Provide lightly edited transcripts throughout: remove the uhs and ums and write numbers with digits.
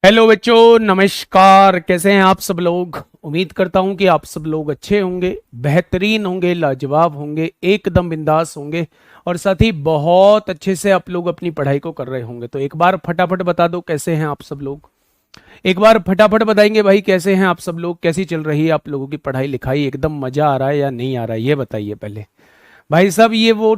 Hello बच्चों, नमस्कार। कैसे हैं आप सब लोग? उम्मीद करता हूं कि आप सब लोग अच्छे होंगे, बेहतरीन होंगे, लाजवाब होंगे, एकदम बिंदास होंगे और साथ ही बहुत अच्छे से आप लोग अपनी पढ़ाई को कर रहे होंगे। तो एक बार फटाफट बता दो कैसे हैं आप सब लोग। एक बार फटाफट बताएंगे भाई, कैसे हैं आप सब लोग? कैसी चल रही है आप लोगों की पढ़ाई लिखाई? एकदम मजा आ रहा है या नहीं आ रहा है, ये बताइए पहले। भाई साहब, ये वो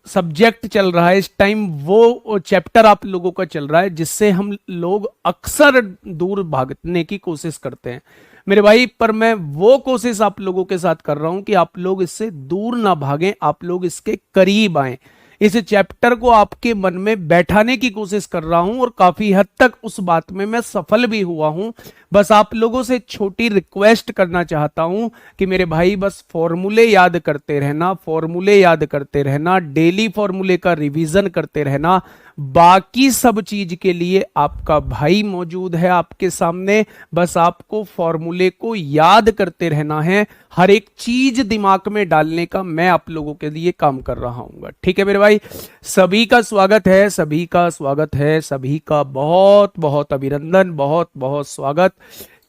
सब्जेक्ट चल रहा है इस टाइम, वो चैप्टर आप लोगों का चल रहा है जिससे हम लोग अक्सर दूर भागने की कोशिश करते हैं मेरे भाई। पर मैं वो कोशिश आप लोगों के साथ कर रहा हूं कि आप लोग इससे दूर ना भागें, आप लोग इसके करीब आए। इस चैप्टर को आपके मन में बैठाने की कोशिश कर रहा हूं और काफी हद तक उस बात में मैं सफल भी हुआ हूं। बस आप लोगों से छोटी रिक्वेस्ट करना चाहता हूं कि मेरे भाई बस फॉर्मूले याद करते रहना, फॉर्मूले याद करते रहना, डेली फॉर्मूले का रिवीजन करते रहना। बाकी सब चीज के लिए आपका भाई मौजूद है आपके सामने। बस आपको फॉर्मूले को याद करते रहना है, हर एक चीज दिमाग में डालने का मैं आप लोगों के लिए काम कर रहा हूँ। ठीक है मेरे भाई, सभी का स्वागत है, सभी का स्वागत है, सभी का बहुत बहुत अभिनंदन, बहुत बहुत स्वागत।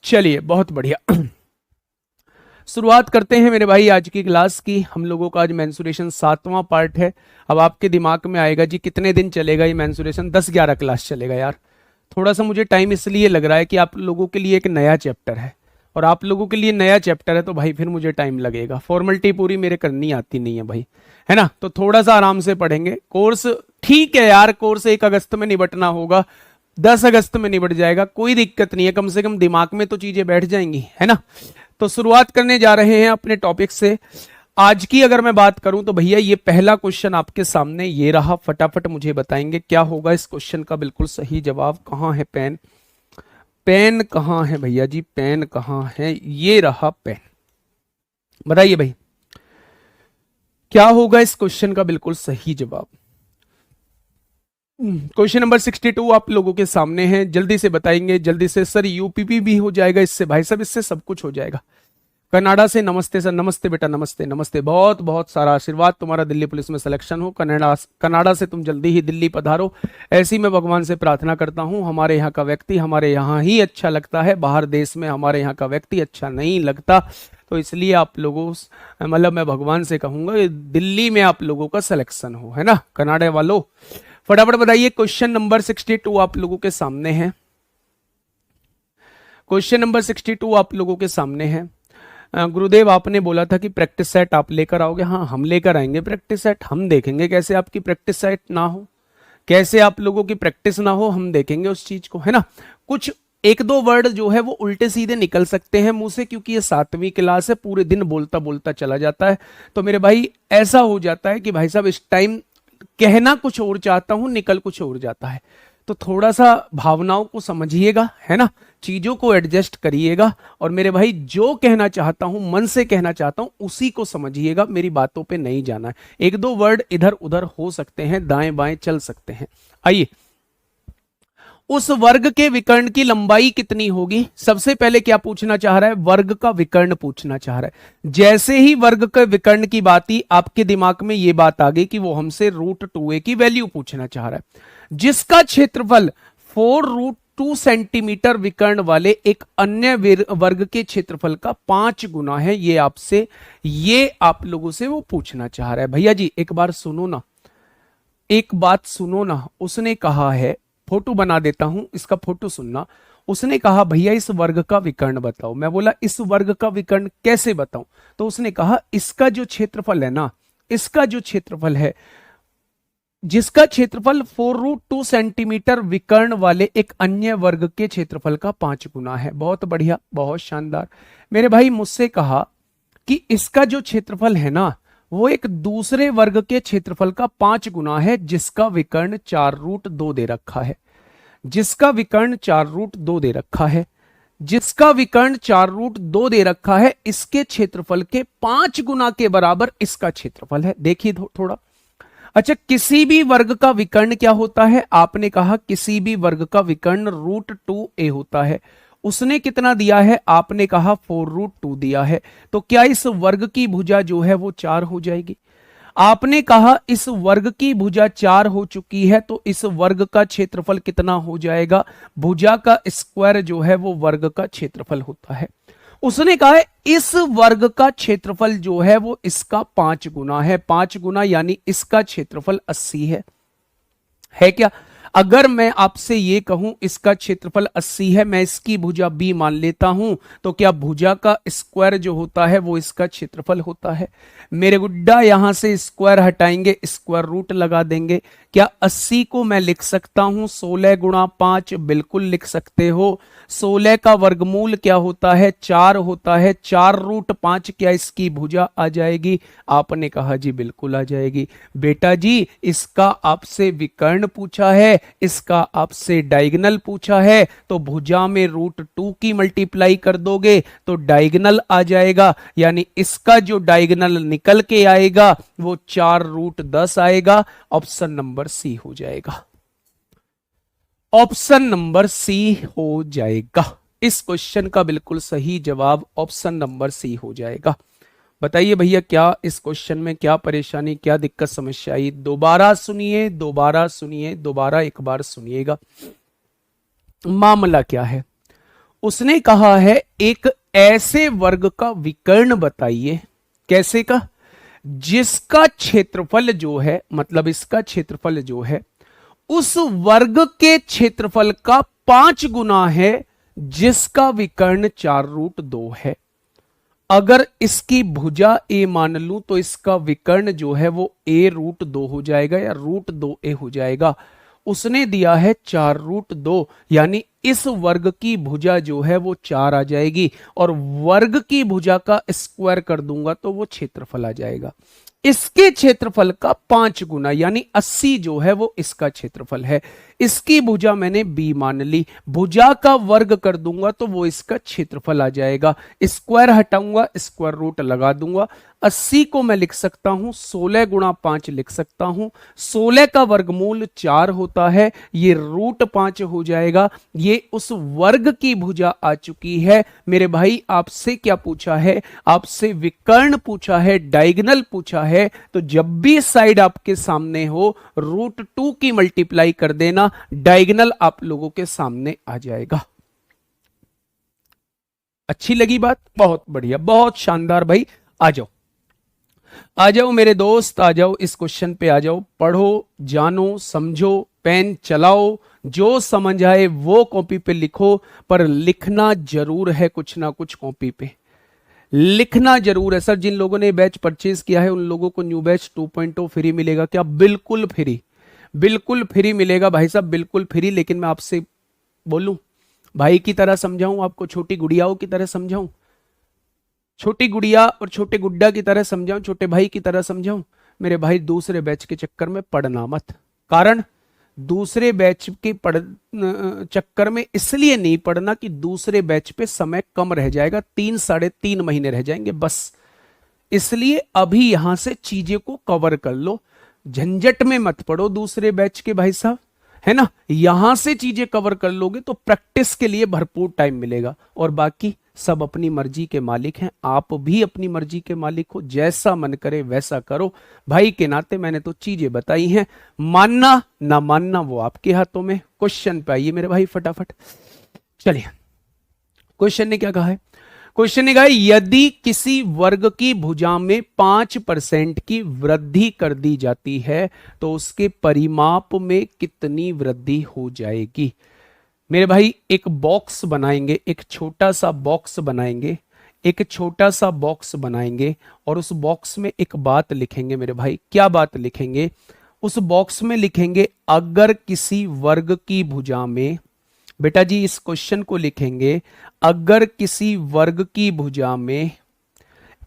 चलिए, बहुत बढ़िया। शुरुआत करते हैं मेरे भाई आज की क्लास की। हम लोगों का आज मेंसुरेशन 7वां पार्ट है। अब आपके दिमाग में आएगा जी कितने दिन चलेगा ये मेंसुरेशन? 10-11 क्लास चलेगा यार। थोड़ा सा मुझे टाइम इसलिए लग रहा है कि आप लोगों के लिए एक नया चैप्टर है, और आप लोगों के लिए नया चैप्टर है तो भाई फिर मुझे टाइम लगेगा। फॉर्मेलिटी पूरी मेरे करनी आती नहीं है भाई, है ना? तो थोड़ा सा आराम से पढ़ेंगे। कोर्स ठीक है यार, कोर्स 1 अगस्त में निपटना होगा, 10 अगस्त में निपट जाएगा, कोई दिक्कत नहीं है। कम से कम दिमाग में तो चीजें बैठ जाएंगी, है ना? तो शुरुआत करने जा रहे हैं अपने टॉपिक से। आज की अगर मैं बात करूं तो भैया ये पहला क्वेश्चन आपके सामने ये रहा। फटाफट मुझे बताएंगे क्या होगा इस क्वेश्चन का बिल्कुल सही जवाब। कहां है पेन? पेन कहां है भैया जी? पेन कहां है? ये रहा पेन। बताइए भाई, क्या होगा इस क्वेश्चन का बिल्कुल सही जवाब? क्वेश्चन नंबर 62 आप लोगों के सामने है। जल्दी से बताएंगे, जल्दी से। सर यूपीपी भी हो जाएगा इससे? भाई साहब इससे सब कुछ हो जाएगा। कनाडा से नमस्ते सर। नमस्ते बेटा, नमस्ते नमस्ते। बहुत बहुत सारा आशीर्वाद, तुम्हारा दिल्ली पुलिस में सिलेक्शन हो। कनाडा कनाडा से तुम जल्दी ही दिल्ली पधारो, ऐसी मैं भगवान से प्रार्थना करता हूँ। हमारे यहाँ का व्यक्ति हमारे यहाँ ही अच्छा लगता है, बाहर देश में हमारे यहाँ का व्यक्ति अच्छा नहीं लगता। तो इसलिए आप लोगों मतलब मैं भगवान से कहूंगा कि दिल्ली में आप लोगों का सिलेक्शन हो, है ना कनाडा वालों? फटाफट बताइए। क्वेश्चन नंबर 62 आप लोगों के सामने है। क्वेश्चन नंबर 62 आप लोगों के सामने है। गुरुदेव आपने बोला था कि प्रैक्टिस सेट आप लेकर आओगे। हाँ, हम लेकर आएंगे प्रैक्टिस सेट। हम देखेंगे कैसे आपकी प्रैक्टिस सेट ना हो, कैसे आप लोगों की प्रैक्टिस ना हो, हम देखेंगे उस चीज को, है ना? कुछ एक दो वर्ड जो है वो उल्टे सीधे निकल सकते हैं मुंह से, क्योंकि ये 7वीं क्लास है, पूरे दिन बोलता बोलता चला जाता है। तो मेरे भाई ऐसा हो जाता है कि भाई साहब इस टाइम कहना कुछ और चाहता हूं, निकल कुछ और जाता है। तो थोड़ा सा भावनाओं को समझिएगा, है ना? चीजों को एडजस्ट करिएगा। और मेरे भाई जो कहना चाहता हूं, मन से कहना चाहता हूं, उसी को समझिएगा, मेरी बातों पे नहीं जाना है। एक दो वर्ड इधर उधर हो सकते हैं, दाएं बाएं चल सकते हैं। आइए, उस वर्ग के विकर्ण की लंबाई कितनी होगी? सबसे पहले क्या पूछना चाह रहा है? वर्ग का विकर्ण पूछना चाह रहा है। जैसे ही वर्ग के विकर्ण की बात ही आपके दिमाग में यह बात आ गई कि वो हमसे √2a की वैल्यू पूछना चाह रहा है, जिसका क्षेत्रफल 4√2 सेंटीमीटर विकर्ण वाले एक अन्य वर्ग के क्षेत्रफल का 5 गुना है। ये आप लोगों से वो पूछना चाह रहा है। भैया जी एक बार सुनो ना, एक बात सुनो ना। उसने कहा है, फोटो बना देता हूं, इसका फोटो सुनना। उसने कहा भैया इस वर्ग का विकर्ण बताओ। मैं बोला इस वर्ग का विकर्ण कैसे बताऊं? तो उसने कहा इसका जो क्षेत्रफल है ना, इसका जो क्षेत्रफल है, जिसका क्षेत्रफल 4√2 सेंटीमीटर विकर्ण वाले एक अन्य वर्ग के क्षेत्रफल का 5 गुना है। बहुत बढ़िया, बहुत शानदार। मेरे भाई मुझसे कहा कि इसका जो क्षेत्रफल है ना, वो एक दूसरे वर्ग के क्षेत्रफल का 5 गुना है, जिसका विकर्ण 4√2 दे रखा है। जिसका विकर्ण 4√2 दे रखा है, जिसका विकर्ण 4√2 दे रखा है, इसके क्षेत्रफल के 5 गुना के बराबर इसका क्षेत्रफल है। देखिए थोड़ा। अच्छा, किसी भी वर्ग का विकर्ण क्या होता है? आपने कहा किसी भी वर्ग का विकर्ण √2a होता है। उसने कितना दिया है? आपने कहा 4√2 दिया है। तो क्या इस वर्ग की भुजा जो है वो 4 हो जाएगी? आपने कहा इस वर्ग की भुजा 4 हो चुकी है, तो इस वर्ग का क्षेत्रफल कितना हो जाएगा? भुजा का स्क्वायर जो है वो वर्ग का क्षेत्रफल होता है। उसने कहा है इस वर्ग का क्षेत्रफल जो है वो इसका 5 गुना है। 5 गुना यानी इसका क्षेत्रफल 80 है क्या? अगर मैं आपसे ये कहूं इसका क्षेत्रफल 80 है, मैं इसकी भुजा b मान लेता हूं, तो क्या भुजा का स्क्वायर जो होता है वो इसका क्षेत्रफल होता है? मेरे गुड्डा यहां से स्क्वायर हटाएंगे, स्क्वायर रूट लगा देंगे। क्या 80 को मैं लिख सकता हूं 16 गुणा 5? बिल्कुल लिख सकते हो। 16 का वर्गमूल क्या होता है? 4 होता है। 4 रूट 5 क्या इसकी भुजा आ जाएगी? आपने कहा जी बिल्कुल आ जाएगी। बेटा जी इसका आपसे विकर्ण पूछा है, इसका आपसे डायगोनल पूछा है, तो भुजा में √2 की मल्टीप्लाई कर दोगे तो डायगोनल आ जाएगा, यानी इसका जो डायगोनल निकल के आएगा वो 4√10 आएगा। ऑप्शन नंबर सी हो जाएगा। ऑप्शन नंबर सी हो जाएगा। इस क्वेश्चन का बिल्कुल सही जवाब ऑप्शन नंबर सी हो जाएगा। बताइए भैया क्या इस क्वेश्चन में क्या परेशानी, क्या दिक्कत समस्या आई? दोबारा सुनिए, दोबारा सुनिए, दोबारा एक बार सुनिएगा। मामला क्या है? उसने कहा है एक ऐसे वर्ग का विकर्ण बताइए। कैसे का? जिसका क्षेत्रफल जो है, मतलब इसका क्षेत्रफल जो है उस वर्ग के क्षेत्रफल का 5 गुना है जिसका विकर्ण 4√2 है। अगर इसकी भुजा a मान लूं तो इसका विकर्ण जो है वो a√2 हो जाएगा या √2a हो जाएगा। उसने दिया है 4√2, यानी इस वर्ग की भुजा जो है वो 4 आ जाएगी, और वर्ग की भुजा का स्क्वायर कर दूंगा तो वो क्षेत्रफल आ जाएगा। इसके क्षेत्रफल का 5 गुना यानी 80 जो है वो इसका क्षेत्रफल है। इसकी भुजा मैंने b मान ली, भुजा का वर्ग कर दूंगा तो वो इसका क्षेत्रफल आ जाएगा। स्क्वायर हटाऊंगा, स्क्वायर रूट लगा दूंगा। 80 को मैं लिख सकता हूं 16 गुणा 5 लिख सकता हूं। 16 का वर्गमूल 4 होता है, ये √5 हो जाएगा। ये उस वर्ग की भुजा आ चुकी है। मेरे भाई आपसे क्या पूछा है? आपसे विकर्ण पूछा है, डायगोनल पूछा है। तो जब भी साइड आपके सामने हो √2 की मल्टीप्लाई कर देना, डायगोनल आप लोगों के सामने आ जाएगा। अच्छी लगी बात? बहुत बढ़िया, बहुत शानदार। भाई आ जाओ, आ जाओ मेरे दोस्त, आ जाओ इस क्वेश्चन पे आ जाओ। पढ़ो, जानो, समझो, पेन चलाओ, जो समझ आए वो कॉपी पे लिखो, पर लिखना जरूर है कुछ ना कुछ कॉपी पे लिखना जरूर है। सर जिन लोगों ने बैच परचेज किया है उन लोगों को न्यू बैच 2.0 फ्री मिलेगा क्या? बिल्कुल फ्री, बिल्कुल फ्री मिलेगा भाई साहब, बिल्कुल फ्री। लेकिन मैं आपसे बोलूं, भाई की तरह समझाऊं आपको, छोटी गुड़ियाओं की तरह समझाऊं, छोटी गुड़िया और छोटे गुड्डा की तरह समझाऊं, छोटे भाई की तरह समझाऊं? मेरे भाई दूसरे बैच के चक्कर में पढ़ना मत। कारण दूसरे बैच के चक्कर में इसलिए नहीं पढ़ना कि दूसरे बैच पे समय कम रह जाएगा, 3-3.5 महीने रह जाएंगे बस। इसलिए अभी यहां से चीजें को कवर कर लो, झंझट में मत पड़ो दूसरे बैच के भाई साहब, है ना। यहां से चीजें कवर कर लोगे तो प्रैक्टिस के लिए भरपूर टाइम मिलेगा। और बाकी सब अपनी मर्जी के मालिक हैं, आप भी अपनी मर्जी के मालिक हो, जैसा मन करे वैसा करो। भाई के नाते मैंने तो चीजें बताई हैं, मानना ना मानना वो आपके हाथों में। क्वेश्चन पे आइए मेरे भाई फटाफट। चलिए क्वेश्चन ने क्या कहा है? क्वेश्चन ने कहा यदि किसी वर्ग की भुजा में 5% की वृद्धि कर दी जाती है तो उसके परिमाप में कितनी वृद्धि हो जाएगी? मेरे भाई एक बॉक्स बनाएंगे, एक छोटा सा बॉक्स बनाएंगे, एक छोटा सा बॉक्स बनाएंगे और उस बॉक्स में एक बात लिखेंगे। मेरे भाई क्या बात लिखेंगे? उस बॉक्स में लिखेंगे अगर किसी वर्ग की भुजा में, बेटा जी इस क्वेश्चन को लिखेंगे, अगर किसी वर्ग की भुजा में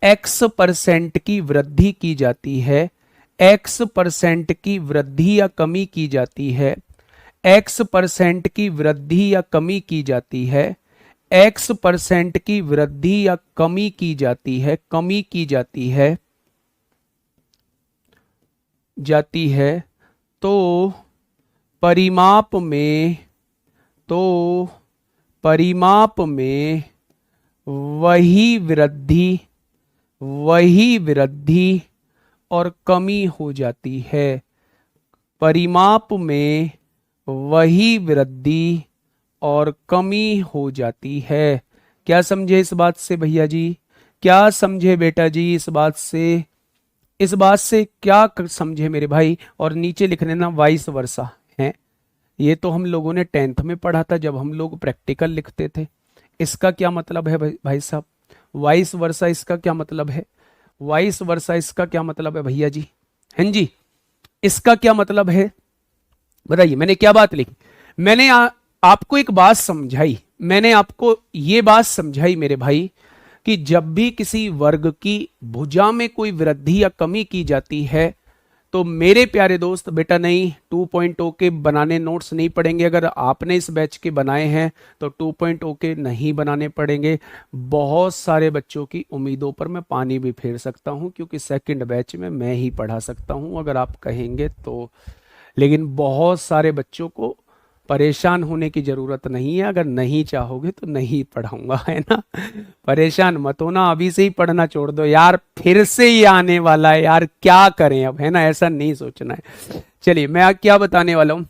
x% की वृद्धि की जाती है, x% की वृद्धि या कमी की जाती है, x% की वृद्धि या कमी की जाती है, x% की वृद्धि या कमी की जाती है, कमी की जाती है तो परिमाप में, तो परिमाप में वही वृद्धि और कमी हो जाती है। परिमाप में वही वृद्धि और कमी हो जाती है। क्या समझे इस बात से भैया जी? क्या समझे बेटा जी इस बात से? इस बात से क्या समझे मेरे भाई? और नीचे लिख लेना वाइस वर्सा है। ये तो हम लोगों ने 10th में पढ़ा था जब हम लोग प्रैक्टिकल लिखते थे। इसका क्या मतलब है भाई साहब? वाइस वर्सा इसका क्या मतलब है? वाइस वर्सा इसका क्या मतलब है भैया जी? हैं जी, इसका क्या मतलब है बताइए। मैंने क्या बात लिखी? मैंने आपको एक बात समझाई, मैंने आपको ये बात समझाई मेरे भाई कि जब भी किसी वर्ग की भुजा में कोई वृद्धि या कमी की जाती है तो मेरे प्यारे दोस्त बेटा नहीं 2.0 के बनाने नोट्स नहीं पड़ेंगे। अगर आपने इस बैच के बनाए हैं तो 2.0 के नहीं बनाने पड़ेंगे। बहुत सारे बच्चों की उम्मीदों पर मैं पानी भी फेर सकता हूं क्योंकि सेकंड बैच में मैं ही पढ़ा सकता हूं अगर आप कहेंगे तो। लेकिन बहुत सारे बच्चों को परेशान होने की जरूरत नहीं है। अगर नहीं चाहोगे तो नहीं पढ़ाऊंगा, है ना? परेशान मत होना, अभी से ही पढ़ना छोड़ दो यार, फिर से ही आने वाला है यार, क्या करें अब, है ना? ऐसा नहीं सोचना है। चलिए मैं क्या बताने वाला हूं।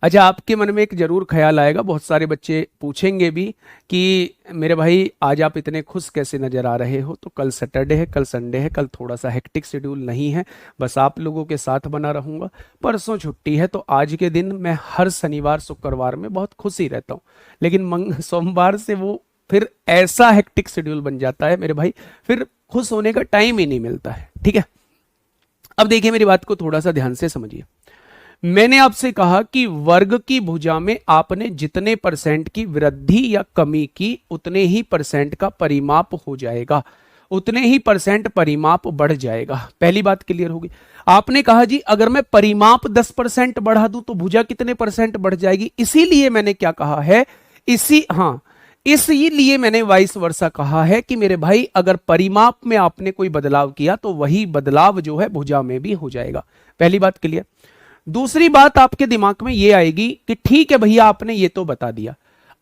अच्छा, आपके मन में एक जरूर ख्याल आएगा, बहुत सारे बच्चे पूछेंगे भी कि मेरे भाई आज आप इतने खुश कैसे नजर आ रहे हो? तो कल सैटरडे है, कल संडे है, कल थोड़ा सा हेक्टिक शेड्यूल नहीं है, बस आप लोगों के साथ बना रहूंगा। परसों छुट्टी है तो आज के दिन मैं हर शनिवार शुक्रवार में बहुत खुश ही रहता हूँ। लेकिन सोमवार से वो फिर ऐसा हेक्टिक शेड्यूल बन जाता है मेरे भाई, फिर खुश होने का टाइम ही नहीं मिलता है। ठीक है, अब देखिए मेरी बात को थोड़ा सा ध्यान से समझिए। मैंने आपसे कहा कि वर्ग की भुजा में आपने जितने परसेंट की वृद्धि या कमी की उतने ही परसेंट का परिमाप हो जाएगा, उतने ही परसेंट परिमाप बढ़ जाएगा। पहली बात क्लियर होगी। आपने कहा जी अगर मैं परिमाप 10% बढ़ा दूं तो भुजा कितने परसेंट बढ़ जाएगी? इसीलिए मैंने क्या कहा है, इसीलिए मैंने वाइस वर्सा कहा है कि मेरे भाई अगर परिमाप में आपने कोई बदलाव किया तो वही बदलाव जो है भुजा में भी हो जाएगा। पहली बात क्लियर। दूसरी बात आपके दिमाग में यह आएगी कि ठीक है भैया आपने ये तो बता दिया,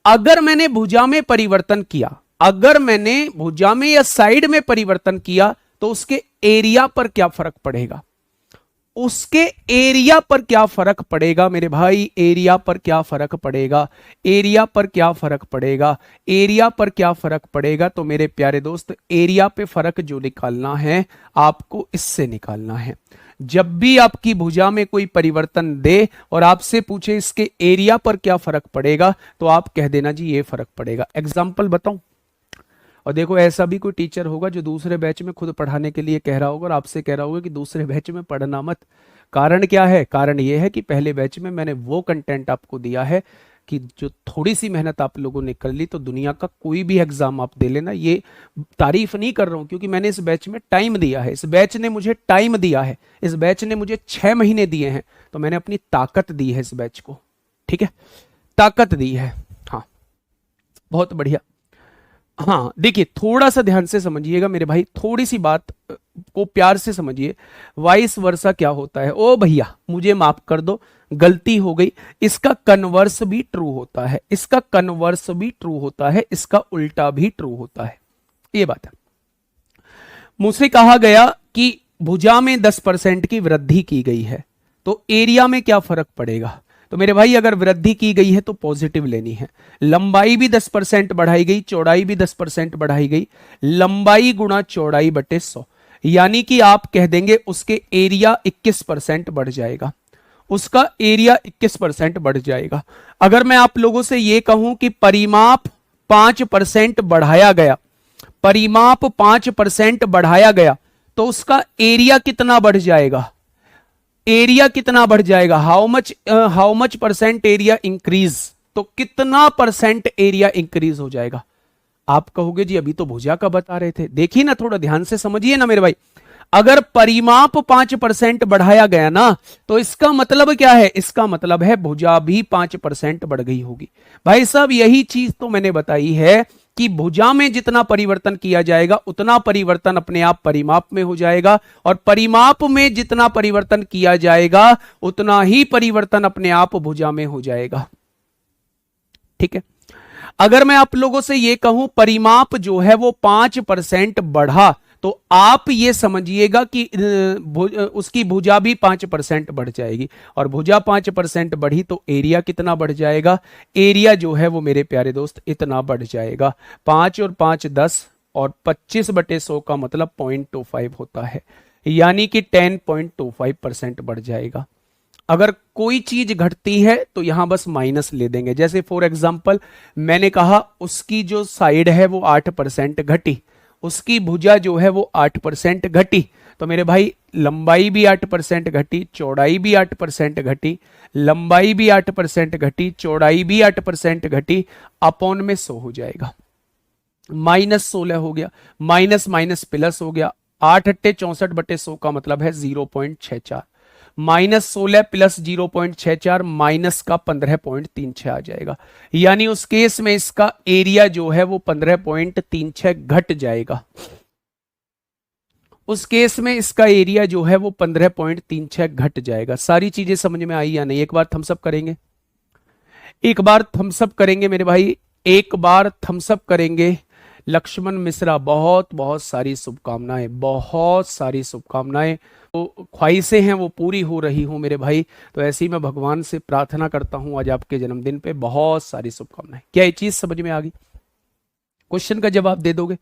अगर मैंने भुजा में परिवर्तन किया, अगर मैंने भुजा में या साइड में परिवर्तन किया तो उसके एरिया पर क्या फर्क पड़ेगा? उसके एरिया पर क्या फर्क पड़ेगा मेरे भाई? एरिया पर क्या फर्क पड़ेगा? एरिया पर क्या फर्क पड़ेगा? एरिया पर क्या फर्क पड़ेगा? तो मेरे प्यारे दोस्त एरिया पे फर्क जो निकालना है आपको इससे निकालना है। जब भी आपकी भुजा में कोई परिवर्तन दे और आपसे पूछे इसके एरिया पर क्या फर्क पड़ेगा तो आप कह देना जी ये फर्क पड़ेगा। एग्जाम्पल बताऊं? और देखो ऐसा भी कोई टीचर होगा जो दूसरे बैच में खुद पढ़ाने के लिए कह रहा होगा और आपसे कह रहा होगा कि दूसरे बैच में पढ़ना मत। कारण क्या है? कारण ये है कि पहले बैच में मैंने वो कंटेंट आपको दिया है कि जो थोड़ी सी मेहनत आप लोगों ने कर ली तो दुनिया का कोई भी एग्जाम आप दे लेना। ये तारीफ नहीं कर रहा हूं क्योंकि मैंने इस बैच में टाइम दिया है, इस बैच ने मुझे टाइम दिया है, इस बैच ने मुझे 6 महीने दिए हैं, तो मैंने अपनी ताकत दी है इस बैच को। ठीक है, ताकत दी है। हाँ बहुत बढ़िया। हाँ देखिए थोड़ा सा ध्यान से समझिएगा मेरे भाई, थोड़ी सी बात को प्यार से समझिए। वाइस वर्सा क्या होता है? ओ भैया मुझे माफ कर दो, गलती हो गई। इसका कन्वर्स भी ट्रू होता है, इसका कन्वर्स भी ट्रू होता है, इसका उल्टा भी ट्रू होता है। ये बात है। मुझसे कहा गया कि भुजा में 10% की वृद्धि की गई है तो एरिया में क्या फर्क पड़ेगा? तो मेरे भाई अगर वृद्धि की गई है तो पॉजिटिव लेनी है। लंबाई भी 10% बढ़ाई गई, चौड़ाई भी 10% बढ़ाई गई, लंबाई गुणा चौड़ाई बटे 100, यानी कि आप कह देंगे उसके एरिया 21% बढ़ जाएगा, उसका एरिया 21% बढ़ जाएगा। अगर मैं आप लोगों से यह कहूं कि परिमाप 5% बढ़ाया गया, परिमाप 5% बढ़ाया गया तो उसका एरिया कितना बढ़ जाएगा? एरिया कितना बढ़ जाएगा? How much percent area increase, तो कितना परसेंट एरिया इंक्रीज हो जाएगा? आप कहोगे जी अभी तो भुजा का बता रहे थे। देखिए ना, थोड़ा ध्यान से समझिए ना मेरे भाई। अगर परिमाप 5% बढ़ाया गया ना तो इसका मतलब क्या है? इसका मतलब है भुजा भी 5% बढ़ गई होगी। भाई साहब यही चीज तो मैंने बताई है कि भुजा में जितना परिवर्तन किया जाएगा उतना परिवर्तन अपने आप परिमाप में हो जाएगा, और परिमाप में जितना परिवर्तन किया जाएगा उतना ही परिवर्तन अपने आप भुजा में हो जाएगा। ठीक है, अगर मैं आप लोगों से यह कहूं परिमाप जो है वो 5% बढ़ा तो आप ये समझिएगा कि उसकी भुजा भी 5% बढ़ जाएगी, और भुजा 5% बढ़ी तो एरिया कितना बढ़ जाएगा? एरिया जो है वो मेरे प्यारे दोस्त इतना बढ़ जाएगा, 5 और 5 10, और 25/100 का मतलब 0.25 होता है, यानी कि 10.25% बढ़ जाएगा। अगर कोई चीज घटती है तो यहां बस माइनस ले देंगे। जैसे फॉर एग्जांपल मैंने कहा उसकी जो साइड है वो 8% घटी, उसकी भुजा जो है वो 8% घटी, तो मेरे भाई लंबाई भी 8% घटी, चौड़ाई भी 8% घटी, लंबाई भी 8% घटी, चौड़ाई भी 8% घटी, अपॉन में 100 हो जाएगा। -16 हो गया, माइनस माइनस प्लस हो गया, 8 अट्टे 64/100 का मतलब है 0.64, -16 प्लस 0.64 माइनस का 15.36 आ जाएगा, यानी उस केस में इसका एरिया जो है वो 15.36 घट जाएगा। उस केस में इसका एरिया जो है वो 15.36 घट जाएगा। सारी चीजें समझ में आई या नहीं? एक बार थम्स अप करेंगे, एक बार थम्स अप करेंगे मेरे भाई, एक बार थम्स अप करेंगे। लक्ष्मण मिश्रा, बहुत बहुत सारी शुभकामनाएं, बहुत सारी शुभकामनाएं। तो ख्वाहिशें हैं वो पूरी हो रही हूं मेरे भाई, तो ऐसे ही मैं भगवान से प्रार्थना करता हूं आज आपके जन्मदिन पे बहुत सारी शुभकामनाएं। क्या ये चीज समझ में आ गई? क्वेश्चन का जवाब दे दोगे?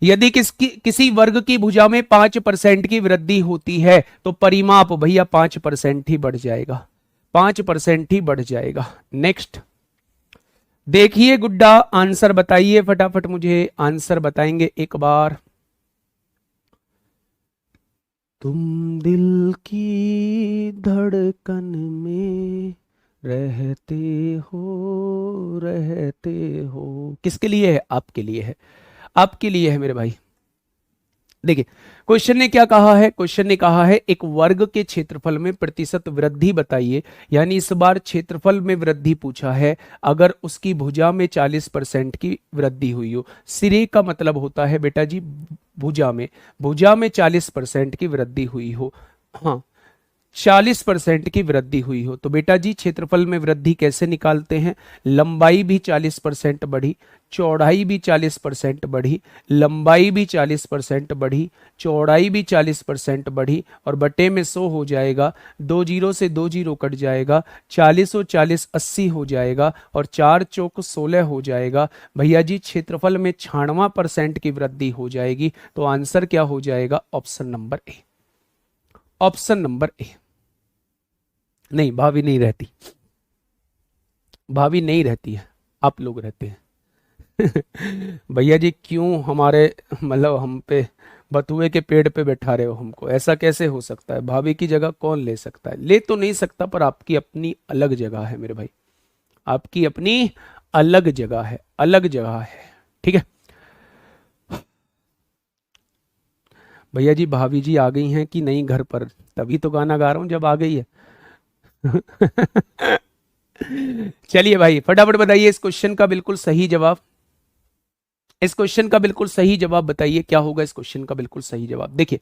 यदि किसी वर्ग की भुजा में 5% की वृद्धि होती है तो परिमाप भैया 5% ही बढ़ जाएगा, 5% ही बढ़ जाएगा। नेक्स्ट देखिए गुड्डा, आंसर बताइए फटाफट, मुझे आंसर बताएंगे एक बार। तुम दिल की धड़कन में रहते हो, किसके लिए है? आपके लिए है, आपके लिए है मेरे भाई। देखिए क्वेश्चन ने क्या कहा है, क्वेश्चन ने कहा है एक वर्ग के क्षेत्रफल में प्रतिशत वृद्धि बताइए, यानी इस बार क्षेत्रफल में वृद्धि पूछा है अगर उसकी भुजा में 40% की वृद्धि हुई हो। सिरे का मतलब होता है बेटा जी भुजा में, भुजा में 40% की वृद्धि हुई हो, हाँ 40% की वृद्धि हुई हो, तो बेटा जी क्षेत्रफल में वृद्धि कैसे निकालते हैं? लंबाई भी 40% बढ़ी, चौड़ाई भी 40% बढ़ी, लंबाई भी 40% बढ़ी, चौड़ाई भी 40% बढ़ी, और बटे में 100 हो जाएगा, 2 जीरो से 2 जीरो कट जाएगा, 40 और 40 80 हो जाएगा, और 4 चौक 16 हो जाएगा। भैया जी क्षेत्रफल में 96% की वृद्धि हो जाएगी, तो आंसर क्या हो जाएगा? Option number A, option number A. नहीं भाभी नहीं रहती, भाभी नहीं रहती है, आप लोग रहते हैं। भैया जी क्यों हमारे मतलब हम पे बथुए के पेड़ पे बैठा रहे हो हमको? ऐसा कैसे हो सकता है? भाभी की जगह कौन ले सकता है? ले तो नहीं सकता, पर आपकी अपनी अलग जगह है मेरे भाई, आपकी अपनी अलग जगह है, अलग जगह है, ठीक है। भैया जी भाभी जी आ गई हैं कि नहीं घर पर? तभी तो गाना गा रहा हूं जब आ गई है। चलिए भाई फटाफट बताइए इस क्वेश्चन का बिल्कुल सही जवाब, इस क्वेश्चन का बिल्कुल सही जवाब बताइए, क्या होगा इस क्वेश्चन का बिल्कुल सही जवाब? देखिए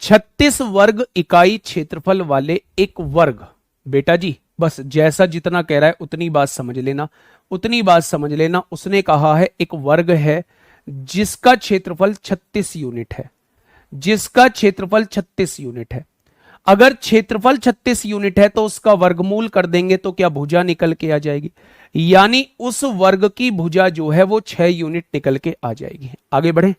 36 वर्ग इकाई क्षेत्रफल वाले एक वर्ग, बेटा जी बस जैसा जितना कह रहा है उतनी बात समझ लेना, उतनी बात समझ लेना। उसने कहा है एक वर्ग है जिसका क्षेत्रफल 36 यूनिट है, जिसका क्षेत्रफल 36 यूनिट है। अगर क्षेत्रफल 36 यूनिट है तो उसका वर्गमूल कर देंगे तो क्या भुजा निकल के आ जाएगी, यानी उस वर्ग की भुजा जो है वो 6 यूनिट निकल के आ जाएगी। आगे बढ़े,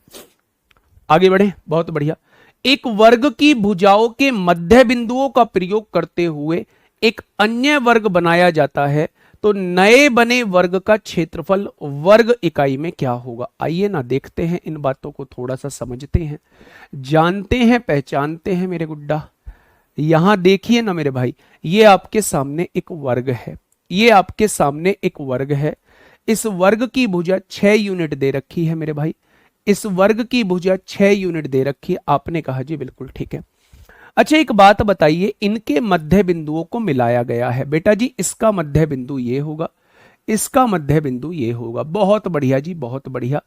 आगे बढ़े, बहुत बढ़िया। एक वर्ग की भुजाओं के मध्य बिंदुओं का प्रयोग करते हुए एक अन्य वर्ग बनाया जाता है, तो नए बने वर्ग का क्षेत्रफल वर्ग इकाई में क्या होगा? आइए ना देखते हैं, इन बातों को थोड़ा सा समझते हैं, जानते हैं, पहचानते हैं मेरे गुड्डा। यहां देखिए ना मेरे भाई, ये आपके सामने एक वर्ग है, ये आपके सामने एक वर्ग है। इस वर्ग की भुजा 6 यूनिट दे रखी है मेरे भाई, इस वर्ग की भुजा 6 यूनिट दे रखी है। आपने कहा जी बिल्कुल ठीक है। अच्छा एक बात बताइए, इनके मध्य बिंदुओं को मिलाया गया है। बेटा जी इसका मध्य बिंदु ये होगा, इसका मध्य बिंदु ये होगा। बहुत बढ़िया जी, बहुत बढ़िया।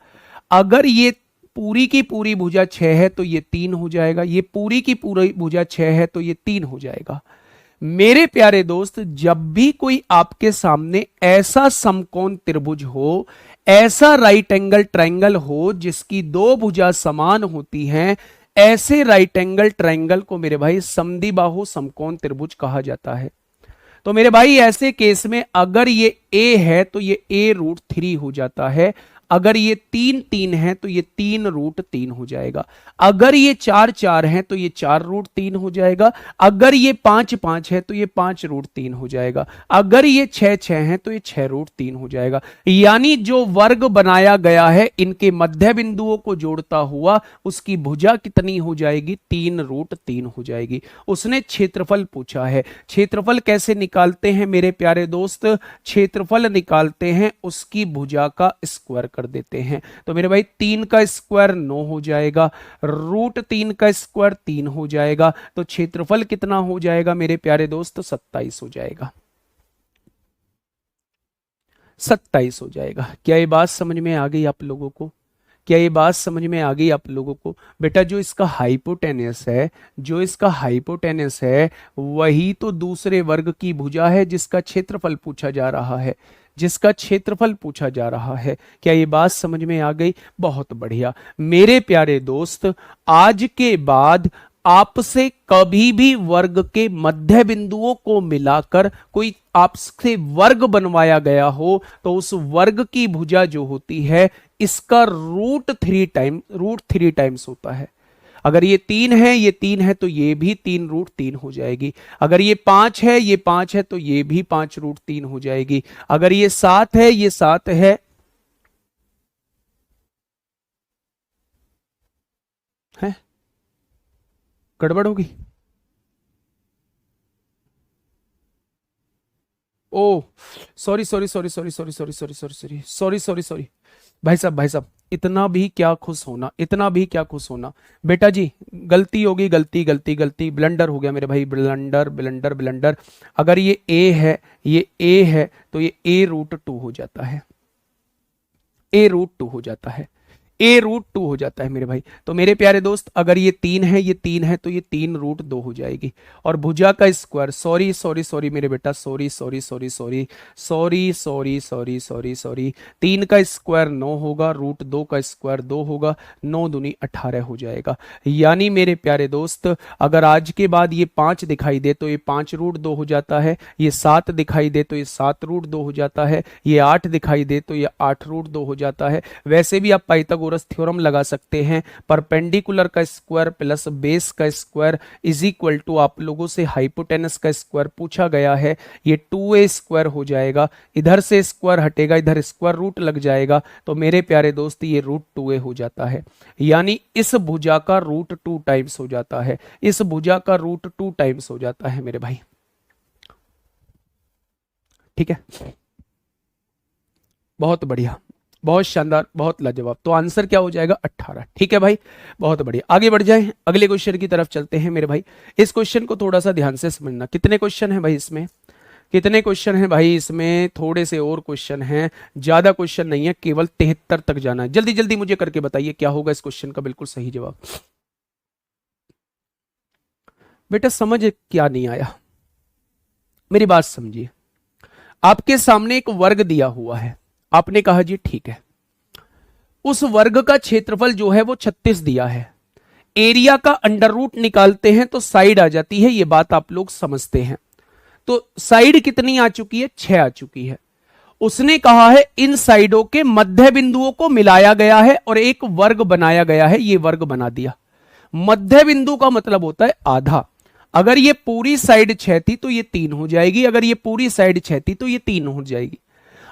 अगर ये पूरी की पूरी भुजा 6 है तो ये 3 हो जाएगा, ये पूरी की पूरी भुजा 6 है तो ये 3 हो जाएगा। मेरे प्यारे दोस्त जब भी कोई आपके सामने ऐसा समकोण त्रिभुज हो, ऐसा राइट एंगल ट्रायंगल हो जिसकी दो भुजा समान होती हैं, ऐसे राइट एंगल ट्रायंगल को मेरे भाई समद्विबाहु समकोण त्रिभुज कहा जाता है। तो मेरे भाई ऐसे केस में अगर ये a है तो ये a√3 हो जाता है, अगर ये 3 है तो ये 3√3 हो जाएगा, अगर ये 4 है तो ये 4√3 हो जाएगा, अगर ये 5 है तो ये 5√3 हो जाएगा, अगर ये 6 है तो ये 6√3 हो जाएगा। यानी जो वर्ग बनाया गया है इनके मध्य बिंदुओं को जोड़ता हुआ उसकी भुजा कितनी हो जाएगी, 3√3 हो जाएगी। उसने क्षेत्रफल पूछा है। क्षेत्रफल कैसे निकालते हैं मेरे प्यारे दोस्त, क्षेत्रफल निकालते हैं उसकी भुजा का स्क्वायर कर देते हैं। तो मेरे भाई 3 का स्क्वायर 9 हो जाएगा, √3 का स्क्वायर 3 हो जाएगा, तो क्षेत्रफल कितना हो जाएगा मेरे प्यारे दोस्त, 27 हो जाएगा, 27 हो जाएगा। क्या ये बात समझ में आ गई आप लोगों को? क्या ये बात समझ में आ गई आप लोगों को? बेटा जो इसका हाइपोटेनस है, जो इसका हाइपोटेनस है वही तो दूसरे वर्ग की भुजा है जिसका क्षेत्रफल पूछा जा रहा है, जिसका क्षेत्रफल पूछा जा रहा है। क्या ये बात समझ में आ गई? बहुत बढ़िया मेरे प्यारे दोस्त, आज के बाद आपसे कभी भी वर्ग के मध्य बिंदुओं को मिलाकर कोई आपसे वर्ग बनवाया गया हो तो उस वर्ग की भुजा जो होती है इसका √3 टाइम्स होता है। अगर ये 3 है, ये 3 है तो ये भी 3√3 हो जाएगी, अगर ये 5 है, ये 5 है तो ये भी 5√3 हो जाएगी, अगर ये 7 है, ये 7 है गड़बड़ होगी। Oh sorry sorry sorry sorry sorry sorry sorry sorry sorry sorry sorry sorry भाई साहब, भाई साहब इतना भी क्या खुश होना, इतना भी क्या खुश होना। बेटा जी गलती होगी, गलती गलती गलती, ब्लंडर हो गया मेरे भाई, ब्लंडर ब्लंडर ब्लंडर। अगर ये a है, ये a है तो ये a√2 हो जाता है, a√2 हो जाता है, a√2 हो जाता है मेरे भाई। तो मेरे प्यारे दोस्त अगर ये 3 है, ये 3 है तो ये 3√2 हो जाएगी। और भुजा का स्क्वायर, सॉरी सॉरी सॉरी मेरे बेटा, sorry sorry sorry sorry sorry sorry sorry sorry sorry 3 का स्क्वायर 9 होगा, √2 का स्क्वायर 2 होगा, 9 दूनी 18 हो जाएगा। यानी मेरे प्यारे दोस्त अगर आज के बाद ये 5 दिखाई दे तो ये 5√2 हो जाता है, ये 7 दिखाई दे तो ये 7√2 हो जाता है, ये 8 दिखाई दे तो ये 8√2 हो जाता है। वैसे भी आप पाइथागोरस थ्योरम लगा सकते हैं, परपेंडिकुलर का स्क्वायर प्लस बेस का स्क्वायर इज इक्वल टू, आप लोगों से हाइपोटेनस का स्क्वायर पूछा गया है, ये 2a स्क्वायर हो जाएगा, इधर से स्क्वायर हटेगा, इधर स्क्वायर रूट लग जाएगा, तो मेरे प्यारे दोस्त ये √2a हो जाता है। यानी इस भुजा का √2 टाइम्स हो जाता है, इस भुजा का √2 टाइम्स हो जाता है मेरे भाई। ठीक है, बहुत बढ़िया, बहुत शानदार, बहुत लाजवाब। तो आंसर क्या हो जाएगा, 18। ठीक है भाई, बहुत बढ़िया। आगे बढ़ जाए, अगले क्वेश्चन की तरफ चलते हैं मेरे भाई। इस क्वेश्चन को थोड़ा सा ध्यान से समझना। कितने क्वेश्चन हैं भाई इसमें, कितने क्वेश्चन हैं भाई इसमें? थोड़े से और क्वेश्चन हैं, ज्यादा क्वेश्चन नहीं है, केवल 73 तक जाना है। जल्दी जल्दी मुझे करके बताइए क्या होगा इस क्वेश्चन का बिल्कुल सही जवाब। बेटा समझ क्या नहीं आया, मेरी बात समझिए। आपके सामने एक वर्ग दिया हुआ है, आपने कहा जी ठीक है, उस वर्ग का क्षेत्रफल जो है वो 36 दिया है, एरिया का अंडर रूट निकालते हैं तो साइड आ जाती है, ये बात आप लोग समझते हैं। तो साइड कितनी आ चुकी है, 6 आ चुकी है। उसने कहा है इन साइडों के मध्य बिंदुओं को मिलाया गया है और एक वर्ग बनाया गया है, ये वर्ग बना दिया। मध्य बिंदु का मतलब होता है आधा। अगर ये पूरी साइड 6 थी तो ये 3 हो जाएगी, अगर ये पूरी साइड 6 थी तो ये 3 हो जाएगी।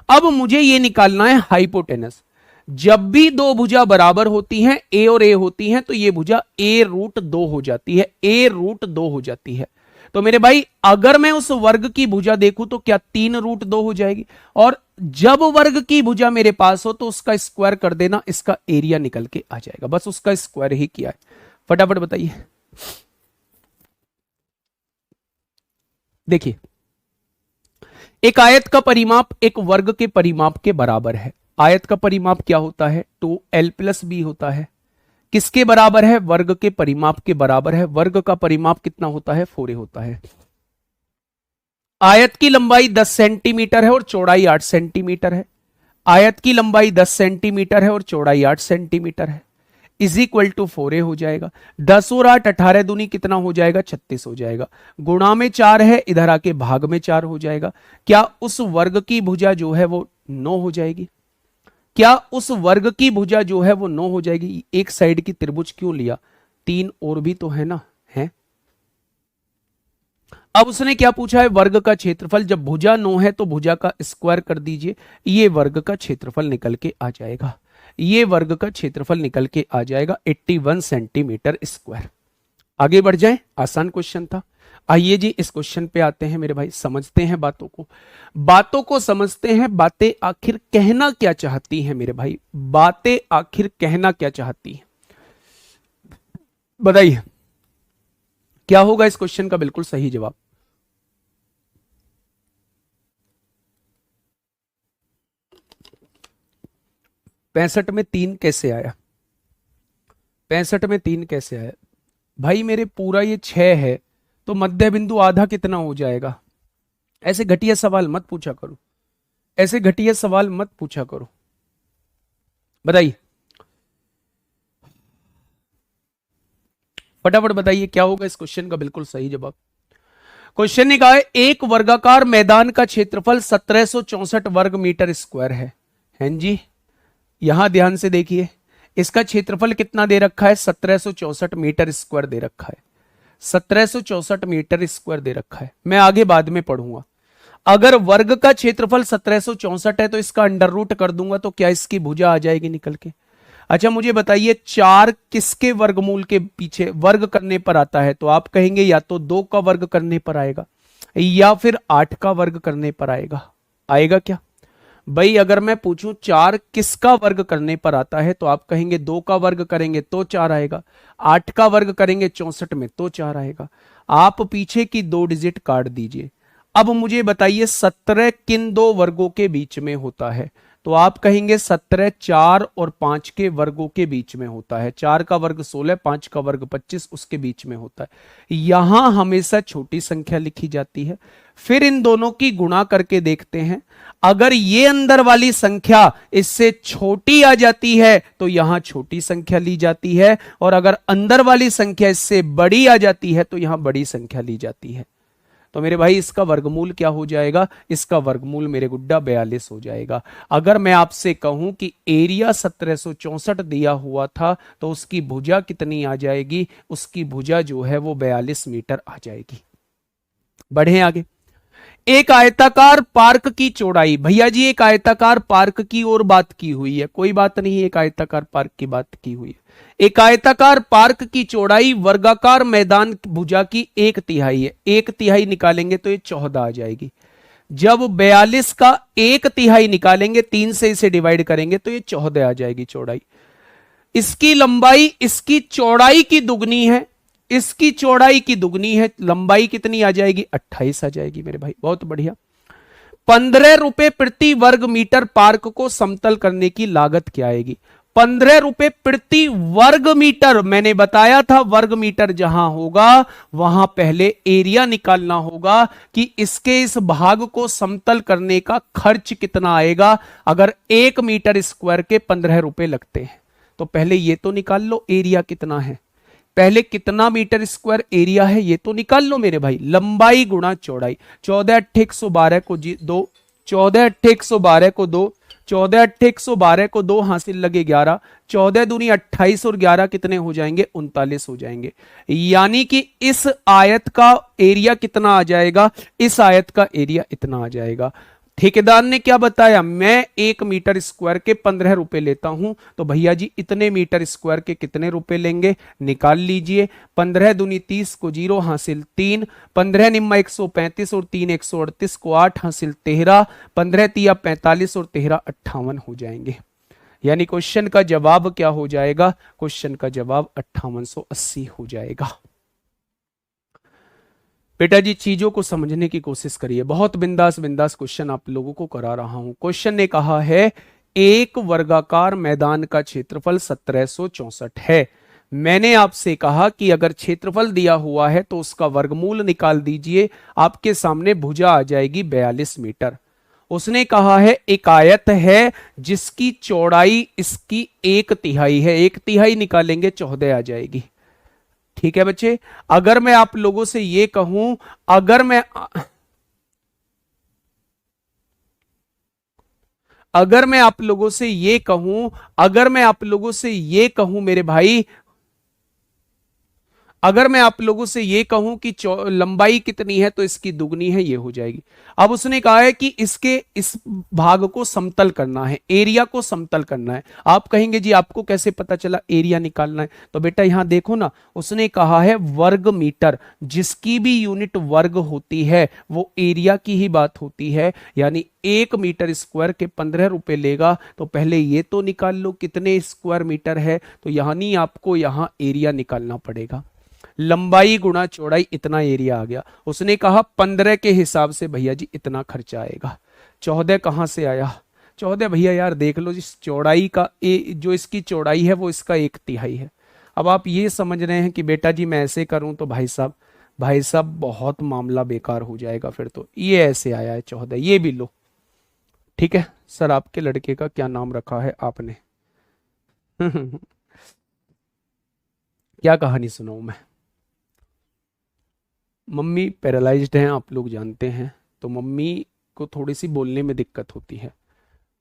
अब मुझे ये निकालना है हाइपोटेनस। जब भी दो भुजा बराबर होती हैं, ए और ए होती हैं, तो ये भुजा a√2 हो जाती है, a√2 हो जाती है। तो मेरे भाई अगर मैं उस वर्ग की भुजा देखूं तो क्या 3√2 हो जाएगी, और जब वर्ग की भुजा मेरे पास हो तो उसका स्क्वायर कर देना, इसका एरिया निकल के आ जाएगा। बस उसका स्क्वायर ही किया है। फटाफट बताइए। देखिए एक आयत का परिमाप एक वर्ग के परिमाप के बराबर है। आयत का परिमाप क्या होता है, 2l+b होता है। किसके बराबर है, वर्ग के परिमाप के बराबर है। वर्ग का परिमाप कितना होता है, 4a होता है। आयत की लंबाई 10 सेंटीमीटर है और चौड़ाई 8 सेंटीमीटर है। आयत की लंबाई 10 सेंटीमीटर है और चौड़ाई 8 सेंटीमीटर है, इज इक्वल टू 4a हो जाएगा। 10 और 8 18 दूनी कितना हो जाएगा, 36 हो जाएगा। गुणा में 4 है, इधर आके भाग में 4 हो जाएगा। क्या उस वर्ग की भुजा जो है वो 9 हो जाएगी? क्या उस वर्ग की भुजा जो है वो 9 हो जाएगी? एक साइड की त्रिभुज क्यों लिया, 3 और भी तो है ना, है। अब उसने क्या पूछा है, वर्ग का क्षेत्रफल। जब भुजा 9 है तो भुजा का स्क्वायर कर दीजिए, ये वर्ग का क्षेत्रफल निकल के आ जाएगा। ये वर्ग का क्षेत्रफल निकल के आ जाएगा 81 सेंटीमीटर स्क्वायर। आगे बढ़ जाएं, आसान क्वेश्चन था। आइए जी इस क्वेश्चन पे आते हैं मेरे भाई, समझते हैं बातों को, बातों को समझते हैं। बातें आखिर कहना क्या चाहती हैं मेरे भाई, बातें आखिर कहना क्या चाहती हैं, बताइए क्या होगा इस क्वेश्चन का बिल्कुल सही जवाब। पैंसठ में 3 कैसे आया, 65 में 3 कैसे आया भाई मेरे? पूरा ये 6 है तो मध्य बिंदु आधा कितना हो जाएगा? ऐसे घटिया सवाल मत पूछा करो, ऐसे घटिया सवाल मत पूछा करो, बताइए फटाफट बताइए क्या होगा इस क्वेश्चन का बिल्कुल सही जवाब। क्वेश्चन ने कहा है एक वर्गाकार मैदान का क्षेत्रफल 1764 वर्ग मीटर स्क्वायर है। हैं जी, यहां ध्यान से देखिए, इसका क्षेत्रफल कितना दे रखा है, 1764 मीटर स्क्वायर दे रखा है, 1764 मीटर स्क्वायर दे रखा है। मैं आगे बाद में पढ़ूंगा। अगर वर्ग का क्षेत्रफल 1764 है तो इसका अंडर रूट कर दूंगा तो क्या इसकी भुजा आ जाएगी निकल के? अच्छा मुझे बताइए 4 किसके वर्गमूल के पीछे वर्ग करने पर आता है? तो आप कहेंगे या तो 2 का वर्ग करने पर आएगा या फिर 8 का वर्ग करने पर आएगा। आएगा क्या भाई? अगर मैं पूछूं 4 किसका वर्ग करने पर आता है तो आप कहेंगे 2 का वर्ग करेंगे तो 4 आएगा, 8 का वर्ग करेंगे 64 में तो 4 आएगा। आप पीछे की 2 डिजिट काट दीजिए। अब मुझे बताइए 17 किन 2 वर्गों के बीच में होता है? तो आप कहेंगे 17 4 और 5 के वर्गों के बीच में होता है। 4 का वर्ग 16, 5 का वर्ग 25, उसके बीच में होता है। यहां हमेशा छोटी संख्या लिखी जाती है। फिर इन दोनों की गुणा करके देखते हैं, अगर ये अंदर वाली संख्या इससे छोटी आ जाती है तो यहां छोटी संख्या ली जाती है, और अगर अंदर वाली संख्या इससे बड़ी आ जाती है तो यहां बड़ी संख्या ली जाती है। तो मेरे भाई इसका वर्गमूल क्या हो जाएगा? इसका वर्गमूल मेरे गुड्डा 42 हो जाएगा। अगर मैं आपसे कहूं कि एरिया 1764 दिया हुआ था तो उसकी भुजा कितनी आ जाएगी? उसकी भुजा जो है वो 42 मीटर आ जाएगी। बढ़े आगे। एक आयताकार पार्क की चौड़ाई, भैया जी एक आयताकार पार्क की और बात की हुई है, कोई बात नहीं, एक आयताकार पार्क की बात की हुई है। एक आयताकार पार्क की चौड़ाई वर्गाकार मैदान भुजा की 1/3 है। 1/3 निकालेंगे तो ये 14 आ जाएगी। जब 42 का 1/3 निकालेंगे, 3 से इसे डिवाइड करेंगे तो ये 14 आ जाएगी चौड़ाई। इसकी लंबाई इसकी चौड़ाई की दुगनी है, इसकी चौड़ाई की दुगनी है, लंबाई कितनी आ जाएगी? 28 आ जाएगी मेरे भाई, बहुत बढ़िया। 15 रुपए प्रति वर्ग मीटर पार्क को समतल करने की लागत क्या आएगी? 15 रुपए प्रति वर्ग मीटर। मैंने बताया था वर्ग मीटर जहां होगा वहां पहले एरिया निकालना होगा कि इसके इस भाग को समतल करने का खर्च कितना आएगा। अगर 1 मीटर स्क्वायर के 15 रुपए लगते हैं तो पहले ये तो निकाल लो एरिया कितना है, पहले कितना मीटर स्क्वायर एरिया है ये तो निकाल लो मेरे भाई। लंबाई गुणा चौड़ाई, 14 8 112 को 2, 14 8 112 को 2, 14 8 112 को 2 हासिल लगे 11, 14 दूनी 28 और 11 कितने हो जाएंगे? 39 हो जाएंगे। यानी कि इस आयत का एरिया कितना आ जाएगा? इस आयत का एरिया इतना आ जाएगा। ठेकेदार ने क्या बताया? मैं 1 मीटर स्क्वायर के 15 रुपए लेता हूं, तो भैया जी इतने मीटर स्क्वायर के कितने रुपए लेंगे? निकाल लीजिए। 15 दूनी 30 को 0 हासिल 3, 15 निम्मा 135 और 3 138 को 8 हासिल 13, 15 तिया 45 और 13 58 हो जाएंगे। यानी क्वेश्चन का जवाब क्या हो जाएगा? क्वेश्चन का जवाब 5880 हो जाएगा। बेटा जी चीजों को समझने की कोशिश करिए, बहुत बिंदास बिंदास क्वेश्चन आप लोगों को करा रहा हूं। क्वेश्चन ने कहा है एक वर्गाकार मैदान का क्षेत्रफल 1764 है। मैंने आपसे कहा कि अगर क्षेत्रफल दिया हुआ है तो उसका वर्गमूल निकाल दीजिए, आपके सामने भुजा आ जाएगी 42 मीटर। उसने कहा है एक आयत है जिसकी चौड़ाई इसकी 1/3 है, 1/3 निकालेंगे 14 आ जाएगी। ठीक है बच्चे, अगर मैं आप लोगों से ये कहूं, अगर मैं अगर मैं आप लोगों से ये कहूं, अगर मैं आप लोगों से ये कहूं मेरे भाई, अगर मैं आप लोगों से ये कहूं कि लंबाई कितनी है तो इसकी दुगनी है, ये हो जाएगी। अब उसने कहा है कि इसके इस भाग को समतल करना है, एरिया को समतल करना है। आप कहेंगे जी आपको कैसे पता चला एरिया निकालना है? तो बेटा यहां देखो ना, उसने कहा है वर्ग मीटर, जिसकी भी यूनिट वर्ग होती है वो एरिया की ही बात होती है। यानी 1 मीटर स्क्वायर के 15 रुपए लेगा, तो पहले ये तो निकाल लो कितने स्क्वायर मीटर है, तो यानी आपको यहां एरिया निकालना पड़ेगा। लंबाई गुणा चौड़ाई, इतना एरिया आ गया। उसने कहा 15 के हिसाब से भैया जी इतना खर्चा आएगा। 14 कहां से आया? 14 भैया यार देख लो, जिस चौड़ाई का जो इसकी चौड़ाई है वो इसका 1/3 है। अब आप ये समझ रहे हैं कि बेटा जी मैं ऐसे करूं तो भाई साहब बहुत मामला बेकार हो जाएगा, फिर तो ये ऐसे आया है 14, ये भी लो। ठीक है सर, आपके लड़के का क्या नाम रखा है आपने? क्या कहानी सुनाऊं मैं? मम्मी पैरालाइज्ड हैं, आप लोग जानते हैं, तो मम्मी को थोड़ी सी बोलने में दिक्कत होती है,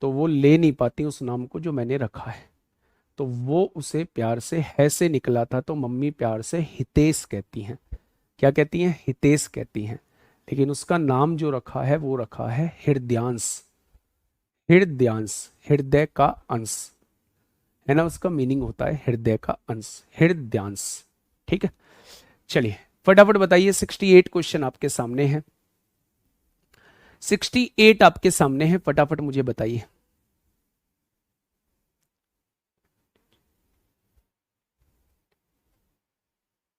तो वो ले नहीं पाती उस नाम को जो मैंने रखा है, तो वो उसे प्यार से है से निकला था, तो मम्मी प्यार से हितेश कहती हैं। क्या कहती हैं? हितेश कहती हैं। लेकिन उसका नाम जो रखा है वो रखा है हृदयांश। हृदयांश, हृदय का अंश है ना, उसका मीनिंग होता है हृदय का अंश, हृदयांश। ठीक है, चलिए फटाफट बताइए। 68 क्वेश्चन आपके सामने है, 68 आपके सामने है, फटाफट मुझे बताइए।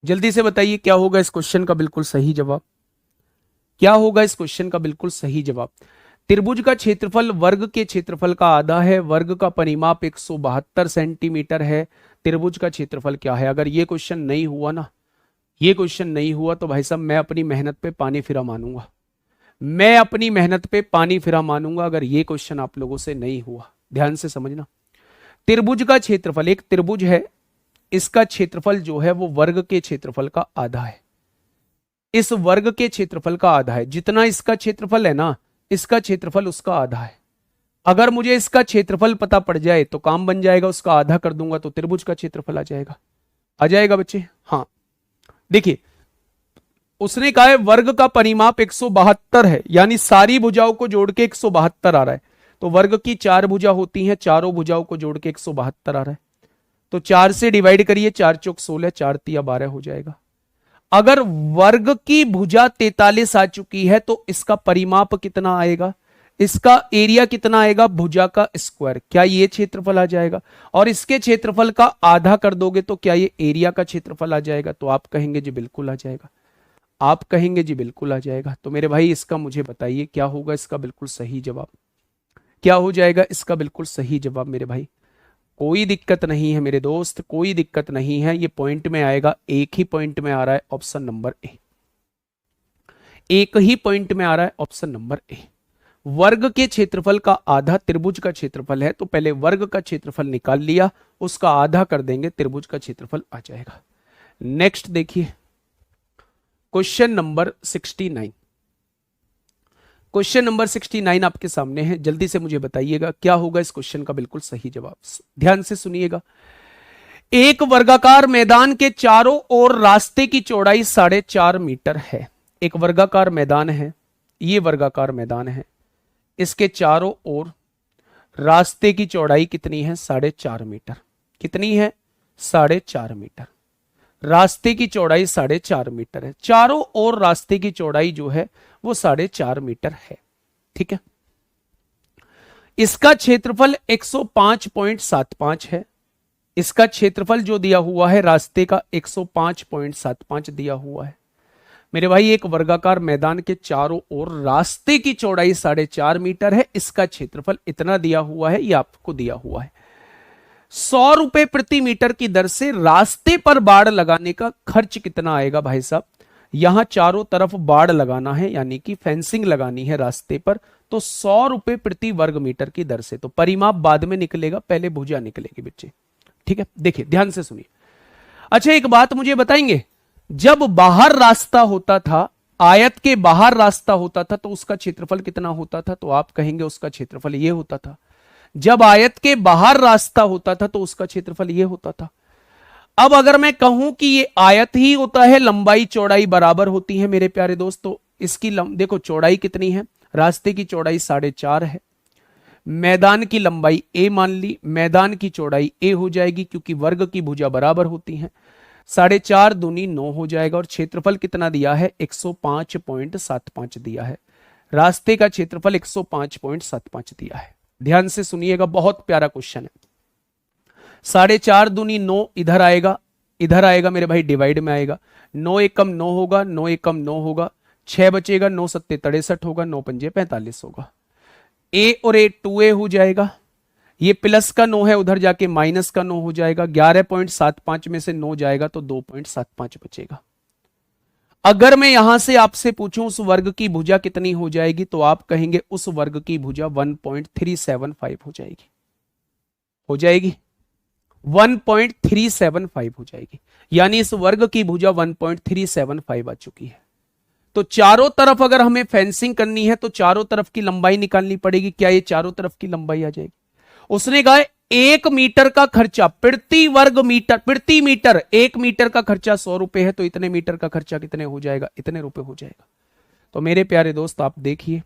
जल्दी से बताइए क्या होगा इस क्वेश्चन का बिल्कुल सही जवाब? क्या होगा इस क्वेश्चन का बिल्कुल सही जवाब? त्रिभुज का क्षेत्रफल वर्ग के क्षेत्रफल का आधा है, वर्ग का परिमाप 172 सेंटीमीटर है। त्रिभुज का क्षेत्रफल क्या है? अगर ये क्वेश्चन नहीं हुआ ना, ये क्वेश्चन नहीं हुआ तो भाई साहब मैं अपनी मेहनत पे पानी फिरा मानूंगा, मैं अपनी मेहनत पे पानी फिरा मानूंगा अगर ये क्वेश्चन आप लोगों से नहीं हुआ। ध्यान से समझना, त्रिभुज का क्षेत्रफल, एक त्रिभुज है, इसका क्षेत्रफल जो है वो वर्ग के क्षेत्रफल का आधा है। इस वर्ग के क्षेत्रफल का आधा है, जितना इसका क्षेत्रफल है ना, इसका क्षेत्रफल उसका आधा है। अगर मुझे इसका क्षेत्रफल पता पड़ जाए तो काम बन जाएगा, उसका आधा कर दूंगा तो त्रिभुज का क्षेत्रफल आ जाएगा। आ जाएगा बच्चे? हाँ देखिए, उसने कहा है वर्ग का परिमाप 172 है, यानी सारी भुजाओं को जोड़ के 172 आ रहा है। तो वर्ग की 4 भुजा होती हैं, चारों भुजाओं को जोड़ के 172 आ रहा है। तो 4 से डिवाइड करिए, 4 चौक 16, 4 तिया 12 हो जाएगा। अगर वर्ग की भुजा 43 आ चुकी है तो इसका परिमाप कितना आएगा, इसका एरिया कितना आएगा? भुजा का स्क्वायर। क्या ये क्षेत्रफल आ जाएगा? और इसके क्षेत्रफल का आधा कर दोगे तो क्या ये एरिया का क्षेत्रफल आ जाएगा? तो आप कहेंगे जी बिल्कुल आ जाएगा, आप कहेंगे जी बिल्कुल आ जाएगा। तो मेरे भाई इसका मुझे बताइए क्या होगा इसका बिल्कुल सही जवाब? क्या हो जाएगा इसका बिल्कुल सही जवाब मेरे भाई? कोई दिक्कत नहीं है मेरे दोस्त, कोई दिक्कत नहीं है, ये पॉइंट में आएगा, एक ही पॉइंट में आ रहा है, ऑप्शन नंबर ए। एक ही पॉइंट में आ रहा है, ऑप्शन नंबर ए। वर्ग के क्षेत्रफल का आधा त्रिभुज का क्षेत्रफल है, तो पहले वर्ग का क्षेत्रफल निकाल लिया, उसका आधा कर देंगे, त्रिभुज का क्षेत्रफल आ जाएगा। नेक्स्ट देखिए क्वेश्चन नंबर 69। क्वेश्चन नंबर 69 आपके सामने है, जल्दी से मुझे बताइएगा क्या होगा इस क्वेश्चन का बिल्कुल सही जवाब। ध्यान से सुनिएगा। एक वर्गाकार मैदान के चारों ओर रास्ते की चौड़ाई 4.5 मीटर है। एक वर्गाकार मैदान है, ये वर्गाकार मैदान है, इसके चारों ओर रास्ते की चौड़ाई कितनी है? 4.5 मीटर। कितनी है? 4.5 मीटर। रास्ते की चौड़ाई 4.5 मीटर है, चारों ओर रास्ते की चौड़ाई जो है वो 4.5 मीटर है। ठीक है, इसका क्षेत्रफल 105.75 है। इसका क्षेत्रफल जो दिया हुआ है रास्ते का 105.75 दिया हुआ है। मेरे भाई एक वर्गाकार मैदान के चारों ओर रास्ते की चौड़ाई 4.5 मीटर है, इसका क्षेत्रफल इतना दिया हुआ है, ये आपको दिया हुआ है। 100 रुपए प्रति मीटर की दर से रास्ते पर बाड़ लगाने का खर्च कितना आएगा भाई साहब? यहां चारों तरफ बाड़ लगाना है, यानी कि फेंसिंग लगानी है रास्ते पर, तो 100 रुपए प्रति वर्ग मीटर की दर से। तो परिमाप बाद में निकलेगा, पहले भुजा निकलेगी बच्चे, ठीक है। देखिए ध्यान से सुनिए। अच्छा एक बात मुझे बताएंगे, जब बाहर रास्ता होता था, आयत के बाहर रास्ता होता था तो उसका क्षेत्रफल कितना होता था? तो आप कहेंगे उसका क्षेत्रफल ये होता था। जब आयत के बाहर रास्ता होता था तो उसका क्षेत्रफल ये होता था। अब अगर मैं कहूं कि ये आयत ही होता है, लंबाई चौड़ाई बराबर होती है मेरे प्यारे दोस्तों, इसकी देखो चौड़ाई कितनी है, रास्ते की चौड़ाई 4.5 है, मैदान की लंबाई a मान ली, मैदान की चौड़ाई a हो जाएगी क्योंकि वर्ग की भुजा बराबर होती है, 4.5 दूनी 9 हो जाएगा। और क्षेत्रफल कितना दिया है? 105.75 दिया है। रास्ते का क्षेत्रफल 105.75 दिया है। ध्यान से सुनिएगा, बहुत प्यारा क्वेश्चन है। 4.5 दूनी 9 इधर आएगा, इधर आएगा मेरे भाई, डिवाइड में आएगा, 9 एकम 9 होगा, 9 एकम 9 होगा, 6 बचेगा, 9 सत्ते 63 होगा, 9 पंजे 45 होगा। ए और ए 2a हो जाएगा, ये प्लस का 9 है, उधर जाके माइनस का 9 हो जाएगा, 11.75 में से 9 जाएगा तो 2.75 बचेगा। अगर मैं यहां से आपसे पूछूं उस वर्ग की भुजा कितनी हो जाएगी, तो आप कहेंगे उस वर्ग की भुजा 1.375 हो जाएगी, हो जाएगी 1.375 हो जाएगी, यानी इस वर्ग की भुजा 1.375 आ चुकी है। तो चारों तरफ अगर हमें फेंसिंग करनी है तो चारों तरफ की लंबाई निकालनी पड़ेगी। क्या ये चारों तरफ की लंबाई आ जाएगी? उसने कहा 1 मीटर का खर्चा प्रति वर्ग मीटर, प्रति मीटर 1 मीटर का खर्चा 100 रुपए है, तो इतने मीटर का खर्चा कितने हो जाएगा? इतने रुपए हो जाएगा। तो मेरे प्यारे दोस्त आप देखिए,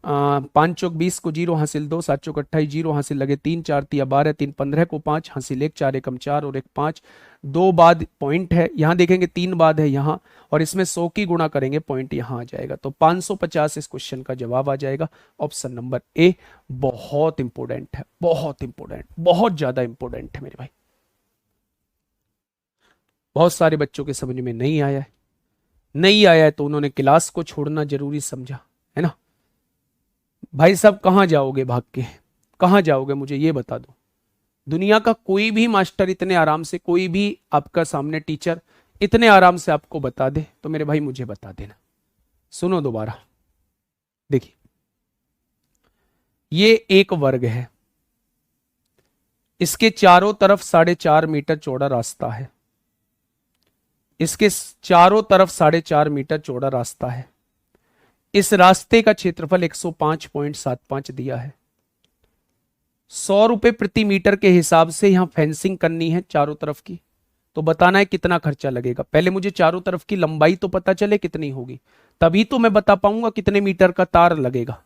5 चौक 20 को 0 हासिल 2, 7 चौक 28 0 हासिल लगे 3, 4 तिया 12, 3 15 को 5 हासिल 1, 4 एकम 4 और 1 5, 2 बाद पॉइंट है, यहां देखेंगे 3 बाद है यहां, और इसमें 100 की गुणा करेंगे, पॉइंट यहां आ जाएगा। तो 550 इस क्वेश्चन का जवाब आ जाएगा, ऑप्शन नंबर ए। बहुत इंपोर्टेंट है, बहुत इंपोर्टेंट, बहुत ज्यादा इंपोर्टेंट है मेरे भाई। बहुत सारे बच्चों के समझ में नहीं आया है, नहीं आया है तो उन्होंने क्लास को छोड़ना जरूरी समझा है ना। भाई साहब कहां जाओगे भाग के, कहां जाओगे मुझे ये बता दो। दुनिया का कोई भी मास्टर इतने आराम से, कोई भी आपका सामने टीचर इतने आराम से आपको बता दे तो मेरे भाई मुझे बता देना। सुनो दोबारा, देखिए ये एक वर्ग है, इसके चारों तरफ 4.5 मीटर चौड़ा रास्ता है, इसके चारों तरफ 4.5 मीटर चौड़ा रास्ता है। इस रास्ते का क्षेत्रफल 105.75 दिया है। 100 रुपए प्रति मीटर के हिसाब से यहां फेंसिंग करनी है चारों तरफ की, तो बताना है कितना खर्चा लगेगा। पहले मुझे चारों तरफ की लंबाई तो पता चले कितनी होगी, तभी तो मैं बता पाऊंगा कितने मीटर का तार लगेगा।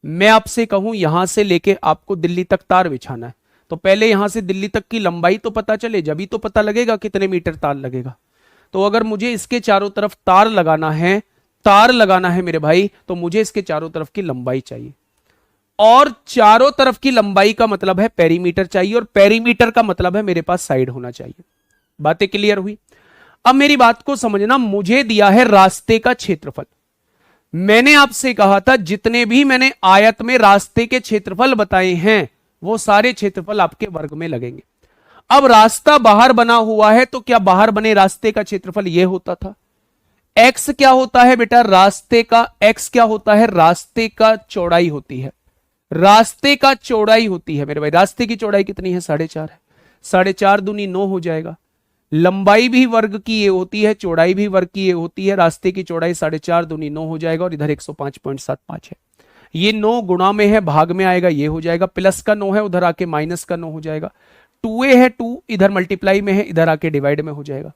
मैं आपसे कहूं यहां से लेके आपको दिल्ली तक तार बिछाना है, तो पहले यहां से दिल्ली तक की लंबाई तो पता चले, जब तो पता लगेगा कितने मीटर तार लगेगा। तो अगर मुझे इसके चारों तरफ तार लगाना है, तार लगाना है मेरे भाई, तो मुझे इसके चारों तरफ की लंबाई चाहिए, और चारों तरफ की लंबाई का मतलब है पेरीमीटर चाहिए, और पेरीमीटर का मतलब है मेरे पास साइड होना चाहिए। बातें क्लियर हुई? अब मेरी बात को समझना, मुझे दिया है रास्ते का क्षेत्रफल। मैंने आपसे कहा था जितने भी मैंने आयत में रास्ते के क्षेत्रफल बताए हैं वो सारे क्षेत्रफल आपके वर्ग में लगेंगे। अब रास्ता बाहर बना हुआ है, तो क्या बाहर बने रास्ते का क्षेत्रफल यह होता था? एक्स क्या होता है बेटा? रास्ते का एक्स क्या होता है? रास्ते का चौड़ाई होती है, रास्ते का चौड़ाई होती है मेरे भाई। रास्ते की चौड़ाई कितनी है? 4.5 है, 4.5 दूनी 9 हो जाएगा। लंबाई भी वर्ग की ये होती है, चौड़ाई भी वर्ग की ये होती है। रास्ते की चौड़ाई 4.5 दूनी 9 हो जाएगा, और इधर 105.75 है। ये 9 गुणा में है, भाग में आएगा, ये हो जाएगा। प्लस का 9 है, उधर आके माइनस का 9 हो जाएगा। 2a है, 2 इधर मल्टीप्लाई में है, इधर आके डिवाइड में हो जाएगा।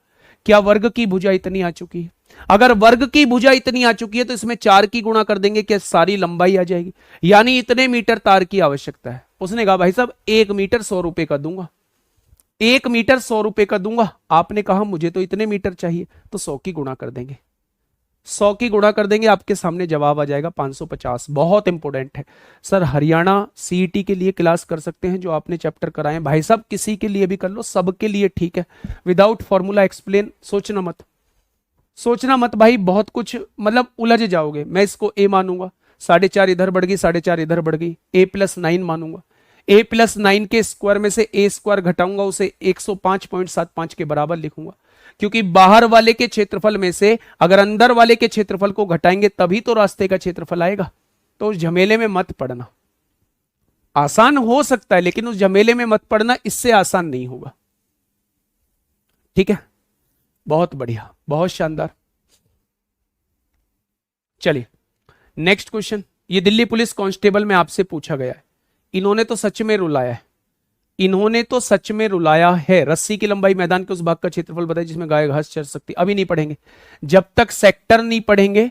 क्या वर्ग की भुजा इतनी आ चुकी है? अगर वर्ग की भुजा इतनी आ चुकी है तो इसमें 4 की गुणा कर देंगे, क्या सारी लंबाई आ जाएगी? यानी इतने मीटर तार की आवश्यकता है। उसने कहा भाई साहब 1 मीटर 100 रुपए का दूंगा, 1 मीटर 100 रुपए का दूंगा। आपने कहा मुझे तो इतने मीटर चाहिए, तो 100 की गुणा कर देंगे, 100 की गुणा कर देंगे, आपके सामने जवाब आ जाएगा 550। बहुत इंपॉर्टेंट है सर। हरियाणा सीईटी के लिए क्लास कर सकते हैं जो आपने चैप्टर कराए भाई साहब, किसी के लिए भी कर लो, सबके लिए ठीक है। विदाउट फॉर्मूला एक्सप्लेन, सोचना मत, सोचना मत भाई, बहुत कुछ मतलब उलझ जाओगे। मैं इसको ए मानूंगा, 4.5 इधर बढ़ गई, 4.5 इधर बढ़ गई, a+9 मानूंगा। a+9 के स्क्वायर में से a स्क्वायर घटाऊंगा, उसे 105.75 के बराबर लिखूंगा, क्योंकि बाहर वाले के क्षेत्रफल में से अगर अंदर वाले के क्षेत्रफल को घटाएंगे तभी तो रास्ते का क्षेत्रफल आएगा। तो उस झमेले में मत पड़ना। आसान हो सकता है लेकिन उस झमेले में मत पड़ना, इससे आसान नहीं होगा। ठीक है, बहुत बढ़िया, बहुत शानदार। चलिए नेक्स्ट क्वेश्चन, ये दिल्ली पुलिस कांस्टेबल में आपसे पूछा गया है। इन्होंने तो सच में रुलाया है, इन्होंने तो सच में रुलाया है। रस्सी की लंबाई मैदान के उस भाग का क्षेत्रफल बताइए जिसमें गाय घास चर सकती। अभी नहीं पढ़ेंगे, जब तक सेक्टर नहीं पढ़ेंगे,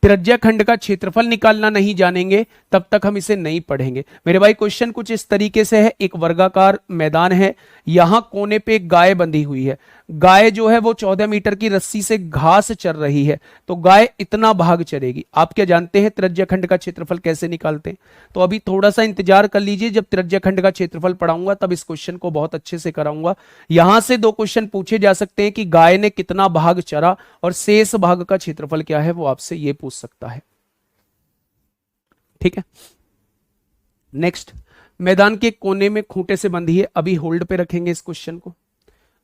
त्रिज्या खंड का क्षेत्रफल निकालना नहीं जानेंगे, तब तक हम इसे नहीं पढ़ेंगे। मेरे भाई क्वेश्चन कुछ इस तरीके से है, एक वर्गाकार मैदान है, यहां कोने पे एक गाय बंधी हुई है। गाय जो है वो 14 मीटर की रस्सी से घास चर रही है, तो गाय इतना भाग चरेगी। आप क्या जानते हैं त्रिज्या खंड का क्षेत्रफल कैसे निकालते हैं? तो अभी थोड़ा सा इंतजार कर लीजिए, जब त्रिज्या खंड का क्षेत्रफल पढ़ाऊंगा तब इस क्वेश्चन को बहुत अच्छे से कराऊंगा। यहां से 2 क्वेश्चन पूछे जा सकते हैं कि गाय ने कितना भाग चरा और शेष भाग का क्षेत्रफल क्या है, वो आपसे ये पूछ सकता है। ठीक है, नेक्स्ट, मैदान के कोने में खूंटे से बंधी है। अभी होल्ड पे रखेंगे इस क्वेश्चन को,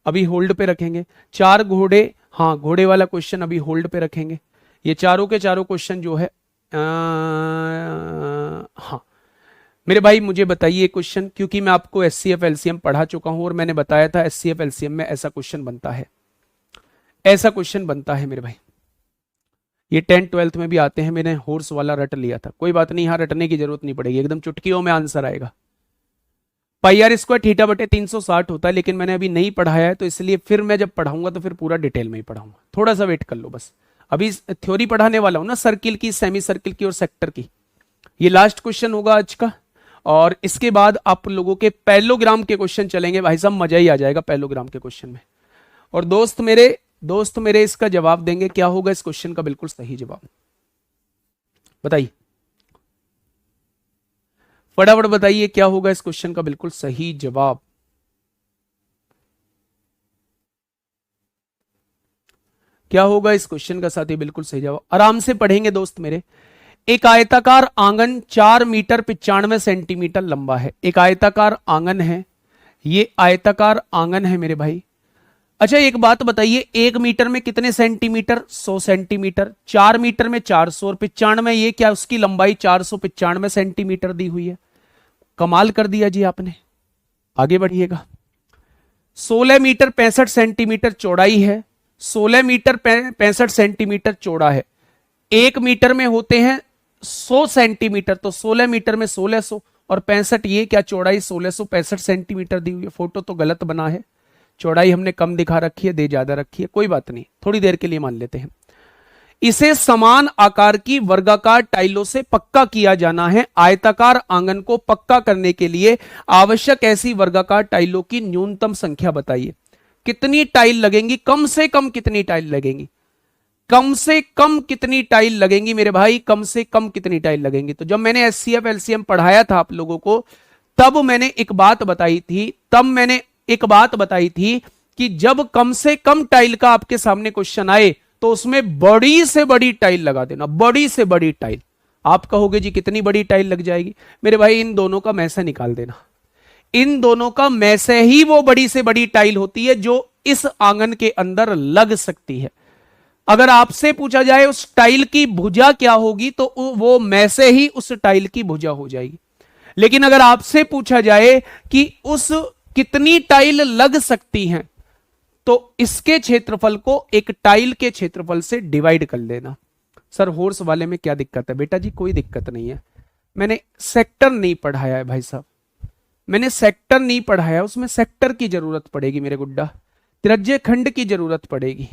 अभी होल्ड पे रखेंगे। 4 घोड़े, हाँ घोड़े वाला क्वेश्चन अभी होल्ड पे रखेंगे। ये चारों के चारों क्वेश्चन जो है हाँ मेरे भाई मुझे बताइए क्वेश्चन, क्योंकि मैं आपको एचसीएफ एलसीएम पढ़ा चुका हूं और मैंने बताया था एचसीएफ एलसीएम में ऐसा क्वेश्चन बनता है, ऐसा क्वेश्चन बनता है मेरे भाई। ये 10th 12th में भी आते हैं, मैंने हॉर्स वाला रट लिया था, कोई बात नहीं, यहां रटने की जरूरत नहीं पड़ेगी, एकदम चुटकियों में आंसर आएगा। पाई आर स्क्वायर थीटा बटे 360 होता है, लेकिन मैंने अभी नहीं पढ़ाया है, तो इसलिए फिर मैं जब पढ़ाऊंगा तो फिर पूरा डिटेल में ही पढ़ाऊंगा। थोड़ा सा वेट कर लो बस, अभी थ्योरी पढ़ाने वाला हूं ना, सर्किल की, सेमी सर्किल की और सेक्टर की। ये लास्ट क्वेश्चन होगा आज का, और इसके बाद आप लोगों के पैरेललोग्राम के क्वेश्चन चलेंगे। भाई साहब मजा ही आ जाएगा पैरेललोग्राम के क्वेश्चन में। और दोस्त मेरे इसका जवाब देंगे, क्या होगा इस क्वेश्चन का बिल्कुल सही जवाब, बताइए फटाफट बताइए, क्या होगा इस क्वेश्चन का बिल्कुल सही जवाब। क्या होगा इस क्वेश्चन का साथी बिल्कुल सही जवाब? आराम से पढ़ेंगे दोस्त मेरे। एक आयताकार आंगन 4 मीटर 95 सेंटीमीटर लंबा है। एक आयताकार आंगन है, ये आयताकार आंगन है मेरे भाई। अच्छा एक बात बताइए, 1 मीटर में कितने सेंटीमीटर? 100 सेंटीमीटर। 4 मीटर में 400 और 95, ये क्या उसकी लंबाई 495 सेंटीमीटर दी हुई है। कमाल कर दिया जी आपने, आगे बढ़िएगा। 16 मीटर 65 सेंटीमीटर चौड़ाई है, 16 मीटर 65 सेंटीमीटर चौड़ा है। 1 मीटर में होते हैं 100 सेंटीमीटर, तो 16 मीटर में 1600 और 65, ये क्या चौड़ाई 1665 सेंटीमीटर दी हुई है। फोटो तो गलत बना है, चौड़ाई हमने कम दिखा रखी है, दे ज्यादा रखी है, कोई बात नहीं, थोड़ी देर के लिए मान लेते हैं। इसे समान आकार की वर्गाकार टाइलों से पक्का किया जाना है। आयताकार आंगन को पक्का करने के लिए आवश्यक ऐसी वर्गाकार टाइलों की न्यूनतम संख्या बताइए। कितनी टाइल लगेंगी, कम से कम कितनी टाइल लगेंगी, कम से कम कितनी टाइल लगेंगी मेरे भाई, कम से कम कितनी टाइल लगेंगी? तो जब मैंने एचसीएफ एलसीएम पढ़ाया था आप लोगों को, तब मैंने एक बात बताई थी कि जब कम से कम टाइल का आपके सामने क्वेश्चन आए तो उसमें बड़ी से बड़ी टाइल लगा देना, बड़ी से बड़ी टाइल। आप कहोगे जी कितनी बड़ी टाइल लग जाएगी? मेरे भाई इन दोनों का में से निकाल देना, इन दोनों का में से ही वो बड़ी से बड़ी टाइल होती है जो इस आंगन के अंदर लग सकती है। अगर आपसे पूछा जाए उस टाइल की भुजा क्या होगी, तो वो में से ही उस टाइल की भुजा हो जाएगी। लेकिन अगर आपसे पूछा जाए कि उस कितनी टाइल लग सकती हैं, तो इसके क्षेत्रफल को एक टाइल के क्षेत्रफल से डिवाइड कर लेना। सर हॉर्स वाले में क्या दिक्कत है? बेटा जी कोई दिक्कत नहीं है, मैंने सेक्टर नहीं पढ़ाया है भाई साहब, मैंने सेक्टर नहीं पढ़ाया, उसमें सेक्टर की जरूरत पड़ेगी मेरे गुड्डा, त्रिज्य खंड की जरूरत पड़ेगी।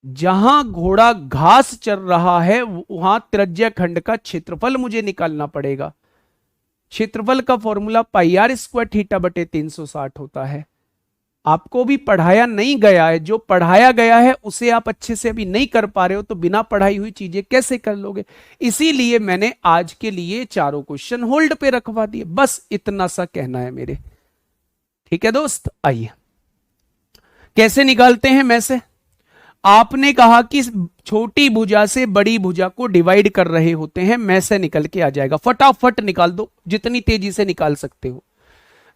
जहां घोड़ा घास चर रहा है वहां त्रिज्य खंड का क्षेत्रफल मुझे निकालना पड़ेगा। क्षेत्रफल का formula pi r square theta बटे 360 होता है। आपको भी पढ़ाया नहीं गया है, जो पढ़ाया गया है उसे आप अच्छे से अभी नहीं कर पा रहे हो, तो बिना पढ़ाई हुई चीजें कैसे कर लोगे? इसीलिए मैंने आज के लिए चारों क्वेश्चन होल्ड पे रखवा दिए, बस इतना सा कहना है मेरे। ठीक है दोस्त, आइए कैसे निकालते हैं में से। आपने कहा कि छोटी भुजा से बड़ी भुजा को डिवाइड कर रहे होते हैं, में से निकल के आ जाएगा, फटाफट निकाल दो जितनी तेजी से निकाल सकते हो।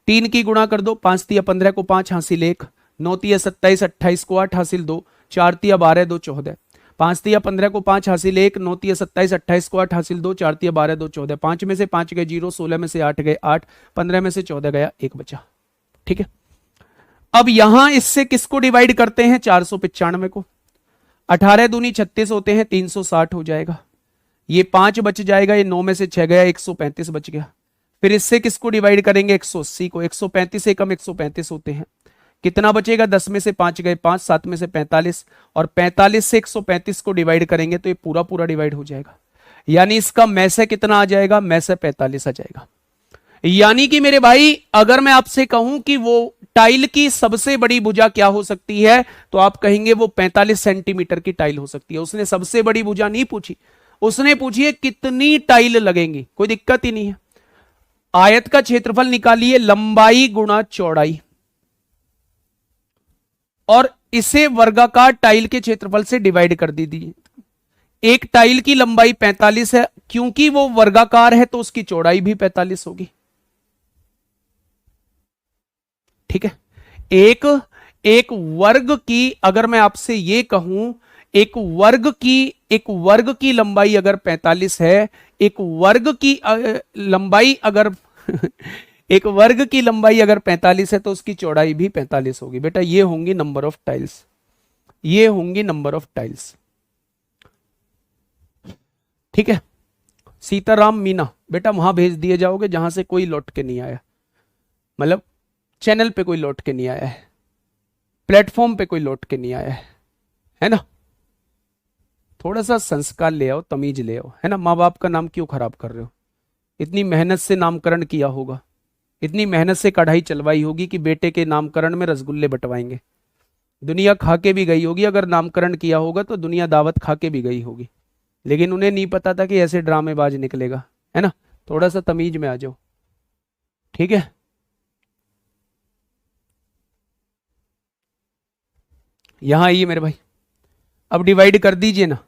3 की गुणा कर दो, 5 तिया 15 को 5 हासिल 1, 9 तिया 27, 28 को 8 हासिल 2, 4 तिया 12, 2 14, 5 तिया 15 को 5 हासिल 1, 9 तिया 27, 28 को 8 हासिल 2, 4 तिया 12, 2 14, 5 में से 5 गए 0, 16 में से 8 गए 8, 15 में से 14 गया 1 बचा। ठीक है, अब यहां इससे किसको डिवाइड करते हैं, 495 को। 18 दूनी 36 होते हैं, 360 हो जाएगा। ये 5 बच जाएगा, ये 9 में से 6 गया, 135 बच गया। फिर इससे किसको डिवाइड करेंगे, 180 को। 135 एकम 135 होते हैं, कितना बचेगा, 10 में से 5 गए 5, 7 में से 45, और 45 से 135 को डिवाइड करेंगे तो ये पूरा पूरा डिवाइड हो जाएगा। यानी इसका में से कितना आ जाएगा, में से 45 आ जाएगा। यानी कि मेरे भाई अगर मैं आपसे कहूं कि वो टाइल की सबसे बड़ी भुजा क्या हो सकती है, तो आप कहेंगे वो 45 सेंटीमीटर की टाइल हो सकती है। उसने सबसे बड़ी भुजा नहीं पूछी, उसने पूछी है कितनी टाइल लगेंगी, कोई दिक्कत ही नहीं है। आयत का क्षेत्रफल निकालिए, लंबाई गुणा चौड़ाई, और इसे वर्गाकार टाइल के क्षेत्रफल से डिवाइड कर दीजिए। एक टाइल की लंबाई 45 है, क्योंकि वो वर्गाकार है तो उसकी चौड़ाई भी 45 होगी। ठीक है, एक वर्ग की, अगर मैं आपसे ये कहूं एक वर्ग की लंबाई अगर 45 है, एक वर्ग की लंबाई अगर एक वर्ग की लंबाई अगर 45 है तो उसकी चौड़ाई भी 45 होगी। बेटा ये होंगी नंबर ऑफ टाइल्स, ये होंगी नंबर ऑफ टाइल्स। ठीक है, सीताराम मीना बेटा वहां भेज दिए जाओगे जहां से कोई लौट के नहीं आया, मतलब चैनल पे कोई लौट के नहीं आया है, प्लेटफॉर्म पे कोई लौट के नहीं आया है ना। थोड़ा सा संस्कार ले आओ, तमीज ले आओ, है ना। माँ बाप का नाम क्यों खराब कर रहे हो, इतनी मेहनत से नामकरण किया होगा, इतनी मेहनत से कढ़ाई चलवाई होगी कि बेटे के नामकरण में रसगुल्ले बंटवाएंगे। दुनिया खा के भी गई होगी, अगर नामकरण किया होगा तो दुनिया दावत खा के भी गई होगी, लेकिन उन्हें नहीं पता था कि ऐसे ड्रामेबाज निकलेगा, है ना। थोड़ा सा तमीज में आ जाओ, ठीक है। यहां आइए मेरे भाई, अब डिवाइड कर दीजिए ना।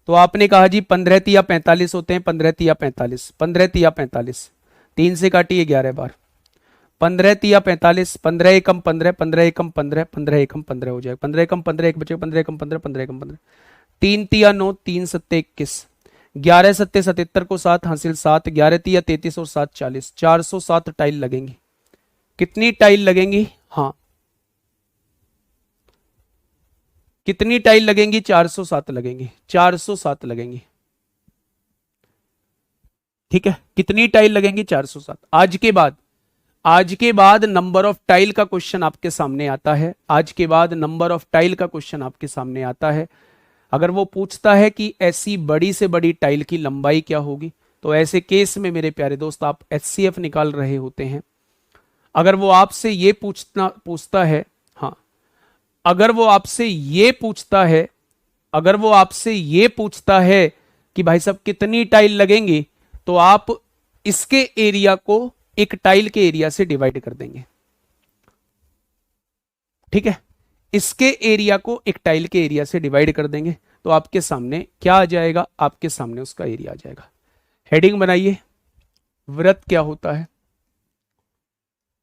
तो आपने कहा जी 15 तिया 45 होते हैं, 15 तिया 45, 15 तिया 45, 3 से काटिए 11 बार, 15 तिया 45, 15 एकम 15, 15 एकम 15, 15 एकम 15 हो जाएगा, 15 एकम 15 एक बचे, 15 एकम 15, 15 एकम 15, 3 तिया 9, 3 सत्ते 21, 11 सत्ते 77 को 7 हासिल 7, 11 तिया 33 और 7 40, 407 टाइल लगेंगी। कितनी टाइल लगेंगी, हाँ कितनी टाइल लगेंगी, 407 लगेंगी, 407 लगेंगी। ठीक है, कितनी टाइल लगेंगी, 407। आज के बाद नंबर ऑफ टाइल का क्वेश्चन आपके सामने आता है, आज के बाद नंबर ऑफ टाइल का क्वेश्चन आपके सामने आता है। अगर वो पूछता है कि ऐसी बड़ी से बड़ी टाइल की लंबाई क्या होगी, तो ऐसे केस में मेरे प्यारे दोस्त आप HCF निकाल रहे होते हैं। अगर वो आपसे ये पूछता है, हाँ अगर वो आपसे ये पूछता है कि भाई साहब कितनी टाइल लगेंगी, तो आप इसके एरिया को एक टाइल के एरिया से डिवाइड कर देंगे। ठीक है, इसके एरिया को एक टाइल के एरिया से डिवाइड कर देंगे, तो आपके सामने क्या आ जाएगा, आपके सामने उसका एरिया आ जाएगा। हेडिंग बनाइए, वृत्त क्या होता है,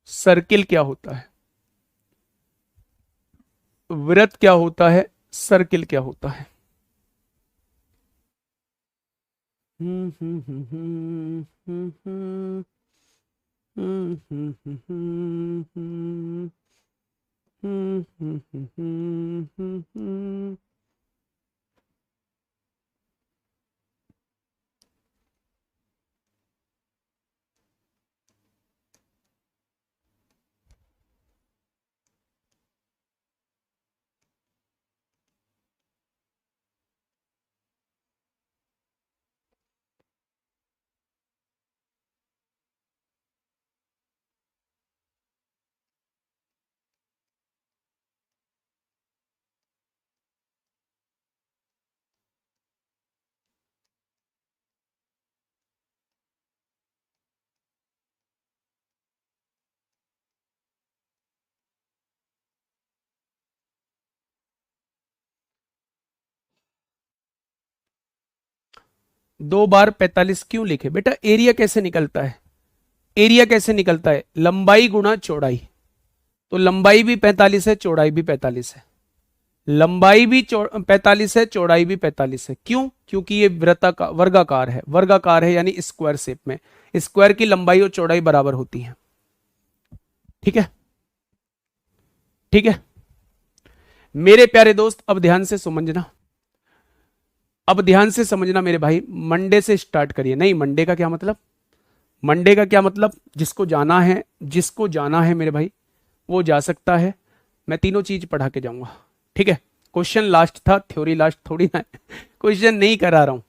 सर्किल क्या होता है, वृत्त क्या होता है, सर्किल क्या होता है। दो बार 45 क्यों लिखे बेटा, एरिया कैसे निकलता है, एरिया कैसे निकलता है, लंबाई गुणा चौड़ाई। तो लंबाई भी 45 है, चौड़ाई भी 45 है। लंबाई भी 45 है, चौड़ाई भी 45 है। क्यों? क्योंकि ये वृत्ताकार वर्गाकार है, वर्गाकार है यानी स्क्वायर शेप में। स्क्वायर की लंबाई और चौड़ाई बराबर होती है। ठीक है, ठीक है मेरे प्यारे दोस्त, अब ध्यान से समझना, अब ध्यान से समझना मेरे भाई। मंडे से स्टार्ट करिए। नहीं, मंडे का क्या मतलब? मंडे का क्या मतलब? जिसको जाना है, जिसको जाना है मेरे भाई वो जा सकता है। मैं तीनों चीज पढ़ा के जाऊंगा। ठीक है, क्वेश्चन लास्ट था, थ्योरी लास्ट थोड़ी ना है। क्वेश्चन नहीं करा रहा हूं,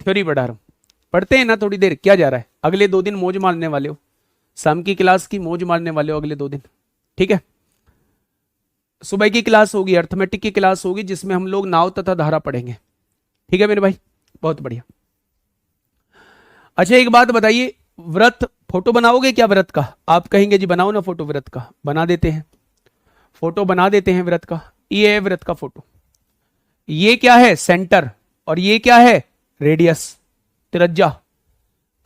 थ्योरी पढ़ा रहा हूं। पढ़ते हैं ना थोड़ी देर, क्या जा रहा है? अगले 2 दिन मौज मारने वाले हो, शाम की क्लास की मौज मारने वाले हो अगले 2 दिन। ठीक है, सुबह की क्लास होगी, अर्थमेटिक की क्लास होगी, जिसमें हम लोग नाव तथा धारा पढ़ेंगे। ठीक है मेरे भाई, बहुत बढ़िया। अच्छा एक बात बताइए, व्रत फोटो बनाओगे क्या व्रत का? आप कहेंगे जी बनाओ ना फोटो व्रत का, बना देते हैं, फोटो बना देते हैं व्रत का। ये है व्रत का फोटो। ये क्या है? सेंटर। और ये क्या है? रेडियस, त्रिज्या।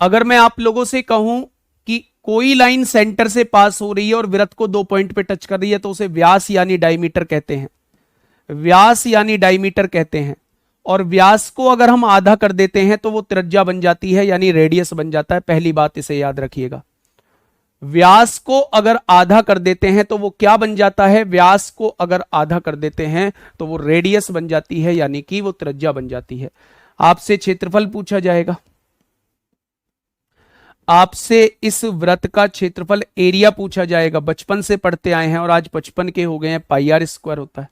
अगर मैं आप लोगों से कहूं कि कोई लाइन सेंटर से पास हो रही है और वृत्त को 2 पॉइंट पे टच कर रही है तो उसे व्यास यानी डायमीटर कहते हैं। व्यास यानी डायमीटर कहते हैं। और व्यास को अगर हम आधा कर देते हैं तो वो त्रिज्या बन जाती है यानी रेडियस बन जाता है। पहली बात इसे याद रखिएगा, व्यास को अगर आधा कर देते हैं तो वो क्या बन जाता है? व्यास को अगर आधा कर देते हैं तो वो रेडियस बन जाती है यानी कि वो त्रिज्या बन जाती है। आपसे क्षेत्रफल पूछा जाएगा, आपसे इस वृत्त का क्षेत्रफल एरिया पूछा जाएगा। बचपन से पढ़ते आए हैं और आज 55 के हो गए हैं, पाई आर स्क्वायर होता है।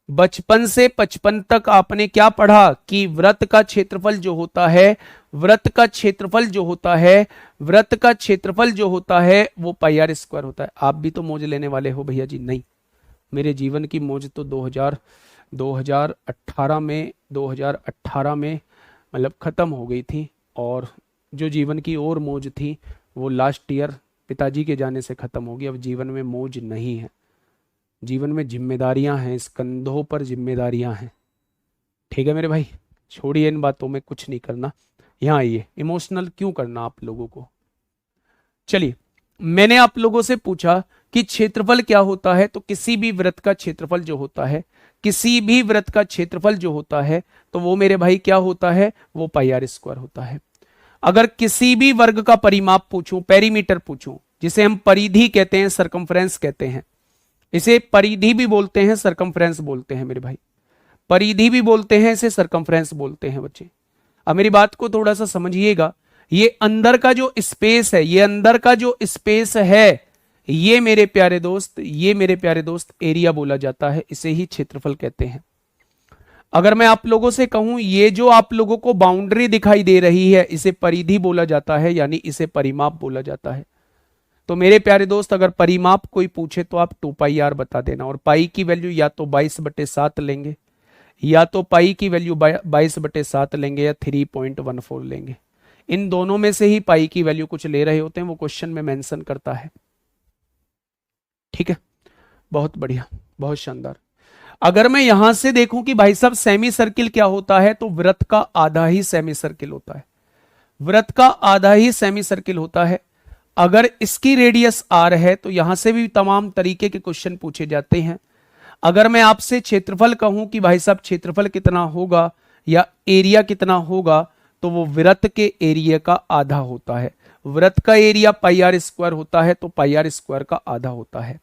बचपन से 55 तक आपने क्या पढ़ा कि वृत्त का क्षेत्रफल जो होता है, वृत्त का क्षेत्रफल जो होता है, वृत्त का क्षेत्रफल जो होता है वो पाई आर स्क्वायर होता है। आप भी तो मौज लेने वाले हो भैया जी? नहीं, मेरे जीवन की मौज तो 2018 में मतलब खत्म हो गई थी। और जो जीवन की और मौज थी वो लास्ट ईयर पिताजी के जाने से खत्म होगी। अब जीवन में मौज नहीं है, जीवन में जिम्मेदारियां हैं, इस कंधों पर जिम्मेदारियां हैं। ठीक है मेरे भाई, छोड़िए इन बातों में, कुछ नहीं करना। यहाँ आइए, इमोशनल क्यों करना आप लोगों को। चलिए, मैंने आप लोगों से पूछा कि क्षेत्रफल क्या होता है, तो किसी भी वृत्त का क्षेत्रफल जो होता है, किसी भी वृत्त का क्षेत्रफल जो होता है तो वो मेरे भाई क्या होता है? वो पाई आर स्क्वायर होता है। अगर किसी भी वर्ग का परिमाप पूछूं, पेरीमीटर पूछूं, जिसे हम परिधि कहते हैं, सरकमफ्रेंस कहते हैं, इसे परिधि भी बोलते हैं, सरकमफ्रेंस बोलते हैं मेरे भाई। परिधि भी बोलते हैं इसे, सरकमफ्रेंस बोलते हैं बच्चे। अब मेरी बात को थोड़ा सा समझिएगा, ये अंदर का जो स्पेस है, ये अंदर का जो स्पेस है, ये मेरे प्यारे दोस्त, ये मेरे प्यारे दोस्त एरिया बोला जाता है, इसे ही क्षेत्रफल कहते हैं। अगर मैं आप लोगों से कहूं ये जो आप लोगों को बाउंड्री दिखाई दे रही है, इसे परिधि बोला जाता है यानी इसे परिमाप बोला जाता है। तो मेरे प्यारे दोस्त, अगर परिमाप कोई पूछे तो आप 2 पाई आर बता देना। और पाई की वैल्यू या तो 22/7 लेंगे, या तो पाई की वैल्यू 22/7 लेंगे, या 3.14 लेंगे। इन दोनों में से ही पाई की वैल्यू कुछ ले रहे होते हैं, वो क्वेश्चन में मेंशन करता है। ठीक है, बहुत बढ़िया, बहुत शानदार। अगर मैं यहां से देखूं कि भाई साहब सेमी सर्किल क्या होता है, तो वृत्त का आधा ही सेमी सर्किल होता है। वृत्त का आधा ही सेमी सर्किल होता है। अगर इसकी रेडियस आर है तो यहां से भी तमाम तरीके के क्वेश्चन पूछे जाते हैं। अगर मैं आपसे क्षेत्रफल कहूं कि भाई साहब क्षेत्रफल कितना होगा या एरिया कितना होगा, तो वो वृत्त के एरिया का आधा होता है। वृत्त का एरिया पाई आर स्क्वायर होता है, तो पाई आर स्क्वायर का आधा होता है।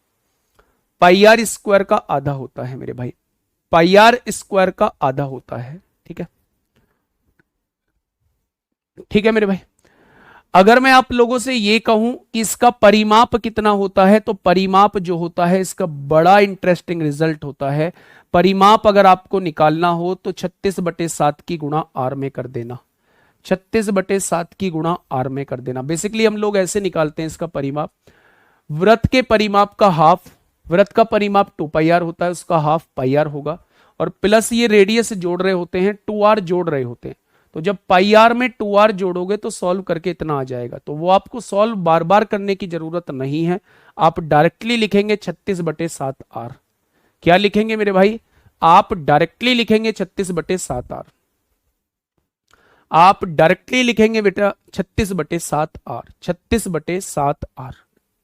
पाई आर स्क्वायर का आधा होता है मेरे भाई, पाई आर स्क्वायर का आधा होता है। ठीक है, ठीक है मेरे भाई। अगर मैं आप लोगों से ये कहूं कि इसका परिमाप कितना होता है, तो परिमाप जो होता है इसका बड़ा इंटरेस्टिंग रिजल्ट होता है। परिमाप अगर आपको निकालना हो तो 36/7 की गुणा आर में कर देना, 36/7 की गुणा आर में कर देना। बेसिकली हम लोग ऐसे निकालते हैं इसका परिमाप। वृत्त के परिमाप का हाफ, वृत्त का परिमाप 2 पाई आर होता है, उसका हाफ पाई आर होगा, और प्लस ये रेडियस जोड़ रहे होते हैं, 2r जोड़ रहे होते हैं। तो जब पाई आर में 2r जोड़ोगे तो सॉल्व करके इतना आ जाएगा। तो वो आपको सॉल्व बार बार करने की जरूरत नहीं है, आप डायरेक्टली लिखेंगे 36/7r। क्या लिखेंगे मेरे भाई? आप डायरेक्टली लिखेंगे 36/7r। आप डायरेक्टली लिखेंगे बेटा 36/7r, 36/7r।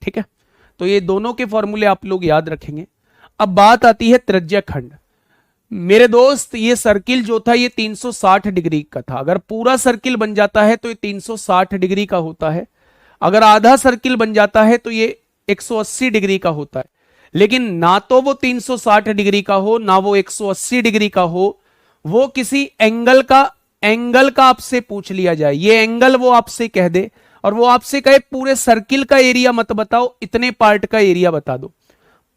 ठीक है, तो ये दोनों के फॉर्मूले आप लोग याद रखेंगे। अब बात आती है त्रिज्या खंड। मेरे दोस्त ये सर्किल जो था ये 360 डिग्री का था। अगर पूरा सर्किल बन जाता है तो ये 360 डिग्री का होता है, अगर आधा सर्किल बन जाता है तो ये 180 डिग्री का होता है। लेकिन ना तो वो 360 डिग्री का हो ना वो 180 डिग्री का हो, वो किसी एंगल का आपसे पूछ लिया जाए, ये एंगल वो आपसे कह दे और वो आपसे कहे पूरे सर्किल का एरिया मत बताओ, इतने पार्ट का एरिया बता दो,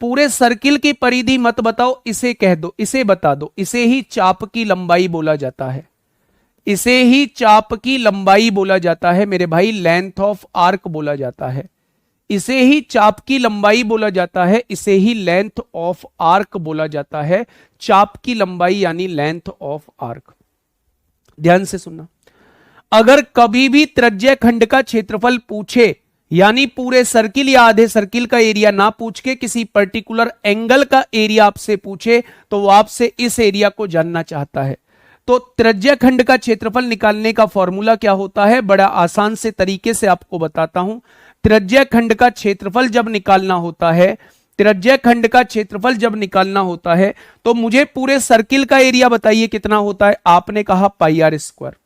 पूरे सर्किल की परिधि मत बताओ, इसे कह दो, इसे बता दो, इसे ही चाप की लंबाई बोला जाता है, इसे ही चाप की लंबाई बोला जाता है मेरे भाई, लेंथ ऑफ आर्क बोला जाता है, इसे ही चाप की लंबाई बोला जाता है, इसे ही लेंथ ऑफ आर्क बोला जाता है, चाप की लंबाई यानी लेंथ ऑफ आर्क। ध्यान से सुनना, अगर कभी भी त्रिज्या खंड का क्षेत्रफल पूछे, यानी पूरे सर्किल या आधे सर्किल का एरिया ना पूछ के किसी पर्टिकुलर एंगल का एरिया आपसे पूछे, तो वो आपसे इस एरिया को जानना चाहता है। तो त्रिज्या खंड का क्षेत्रफल निकालने का फॉर्मूला क्या होता है, बड़ा आसान से तरीके से आपको बताता हूं। त्रिज्या खंड का क्षेत्रफल जब निकालना होता है, त्रिज्या खंड का क्षेत्रफल जब निकालना होता है तो मुझे पूरे सर्किल का एरिया बताइए कितना होता है। आपने कहा पाई आर स्क्वायर।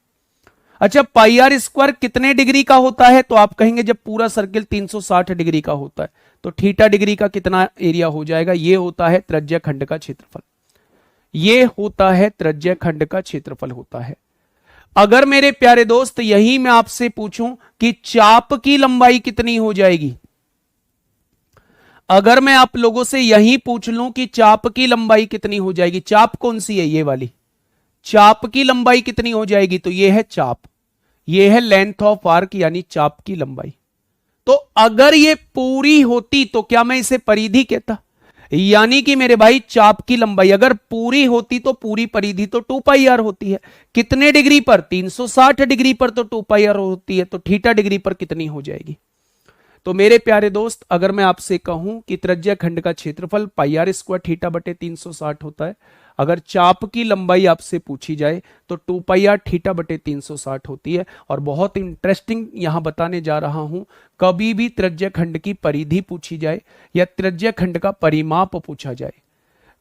अच्छा, पाई आर स्क्वायर कितने डिग्री का होता है, तो आप कहेंगे जब पूरा सर्किल 360 डिग्री का होता है तो थीटा डिग्री का कितना एरिया हो जाएगा, ये होता है त्रिज्या खंड का क्षेत्रफल, ये होता है त्रिज्या खंड का क्षेत्रफल होता है। अगर मेरे प्यारे दोस्त यही मैं आपसे पूछूं कि चाप की लंबाई कितनी हो जाएगी, अगर मैं आप लोगों से यही पूछ लूं कि चाप की लंबाई कितनी हो जाएगी, चाप कौन सी है, ये वाली, चाप की लंबाई कितनी हो जाएगी, तो ये है चाप, ये है लेंथ ऑफ आर्क यानी चाप की लंबाई। तो अगर ये पूरी होती तो क्या मैं इसे परिधि कहता, यानी कि मेरे भाई चाप की लंबाई अगर पूरी होती तो पूरी परिधि तो 2 पाई आर होती है। कितने डिग्री पर, 360 डिग्री पर तो 2 पाई आर होती है, तो थीटा डिग्री पर कितनी हो जाएगी। तो मेरे प्यारे दोस्त, अगर मैं आपसे कहूं कि त्रिज्या खंड का क्षेत्रफल पाई आर स्क्वायर थीटा बटे 360 होता है, अगर चाप की लंबाई आपसे पूछी जाए तो 2 पाई आर थीटा बटे 360 होती है। और बहुत इंटरेस्टिंग यहां बताने जा रहा हूं, कभी भी त्रिज्या खंड की परिधि पूछी जाए या त्रिज्या खंड का परिमाप पूछा जाए,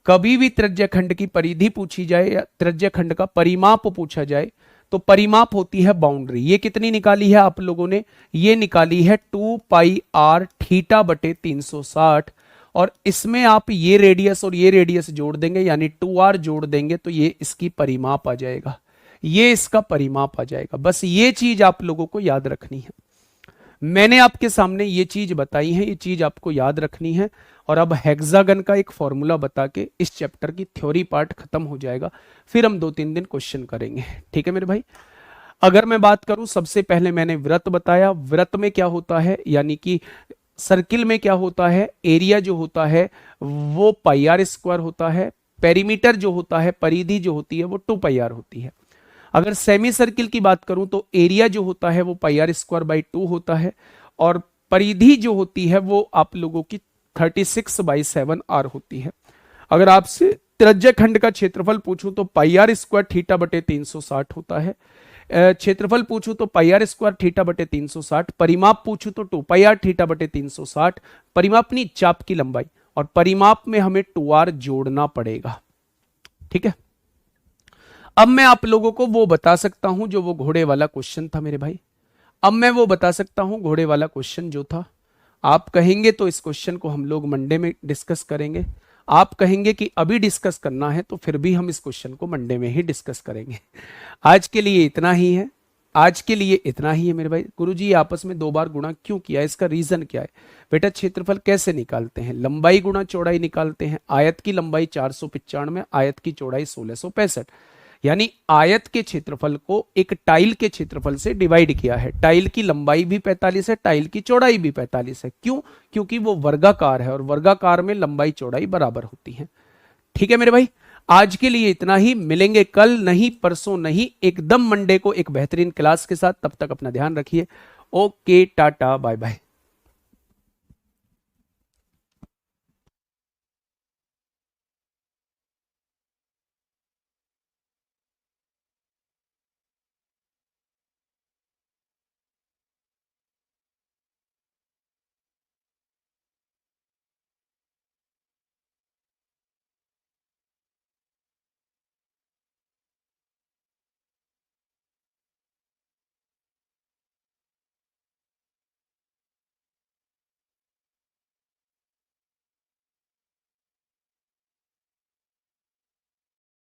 कभी भी त्रिज्या खंड की परिधि पूछी जाए या त्रिज्या खंड का परिमाप पूछा जाए, तो परिमाप होती है बाउंड्री। ये कितनी निकाली है आप लोगों ने, ये निकाली है 2 पाई आर थीटा बटे 360, और इसमें आप ये रेडियस और ये रेडियस जोड़ देंगे यानी 2r जोड़ देंगे तो ये इसकी परिमाप आ जाएगा, ये इसका परिमाप आ जाएगा। बस ये चीज आप लोगों को याद रखनी है, मैंने आपके सामने ये चीज बताई है, ये चीज आपको याद रखनी है। और अब हेक्सागन का एक फॉर्मूला बता के इस चैप्टर की थ्योरी पार्ट खत्म हो जाएगा, फिर हम 2-3 दिन क्वेश्चन करेंगे, ठीक है मेरे भाई। अगर मैं बात करूं, सबसे पहले मैंने वृत्त बताया, वृत्त में क्या होता है, यानी कि सर्किल में क्या होता है, एरिया जो होता है वो पाई आर स्क्वायर होता है, पेरीमीटर जो होता है, परिधि जो होती है वो 2 पाई आर होती है। अगर सेमी सर्किल की बात करूं तो एरिया जो होता है वो पाई आर स्क्वायर बाई 2 होता है, और परिधि जो होती है वो आप लोगों की 36/7 आर होती है। अगर आपसे त्रिज्या खंड का क्षेत्रफल पूछूं तो पाई आर स्क्वायर थीटा बटे 360 होता है, क्षेत्रफल पूछूं तो पाई आर स्क्वायर थीटा बटे 360, परिमाप पूछूं तो 2 पाई आर थीटा बटे 360, परिमाप नहीं चाप की लंबाई, और परिमाप में हमें 2r जोड़ना पड़ेगा, ठीक है। अब मैं आप लोगों को वो बता सकता हूं जो वो घोड़े वाला क्वेश्चन था मेरे भाई, अब मैं वो बता सकता हूं घोड़े वाला क्वेश्चन जो था। आप कहेंगे तो इस क्वेश्चन को हम लोग मंडे में डिस्कस करेंगे, आप कहेंगे कि अभी डिस्कस करना है तो फिर भी हम इस क्वेश्चन को मंडे में ही डिस्कस करेंगे। आज के लिए इतना ही है, आज के लिए इतना ही है मेरे भाई। गुरुजी आपस में 2 बार गुणा क्यों किया, इसका रीजन क्या है बेटा। क्षेत्रफल कैसे निकालते हैं, लंबाई गुणा चौड़ाई निकालते हैं। आयत की लंबाई 495, आयत की चौड़ाई 1665, यानी आयत के क्षेत्रफल को एक टाइल के क्षेत्रफल से डिवाइड किया है। टाइल की लंबाई भी 45 है, टाइल की चौड़ाई भी 45 है। क्यों, क्योंकि वो वर्गाकार है और वर्गाकार में लंबाई चौड़ाई बराबर होती है, ठीक है मेरे भाई। आज के लिए इतना ही, मिलेंगे कल नहीं, परसों नहीं, एकदम मंडे को एक बेहतरीन क्लास के साथ। तब तक अपना ध्यान रखिए, ओके, टाटा, बाय बाय।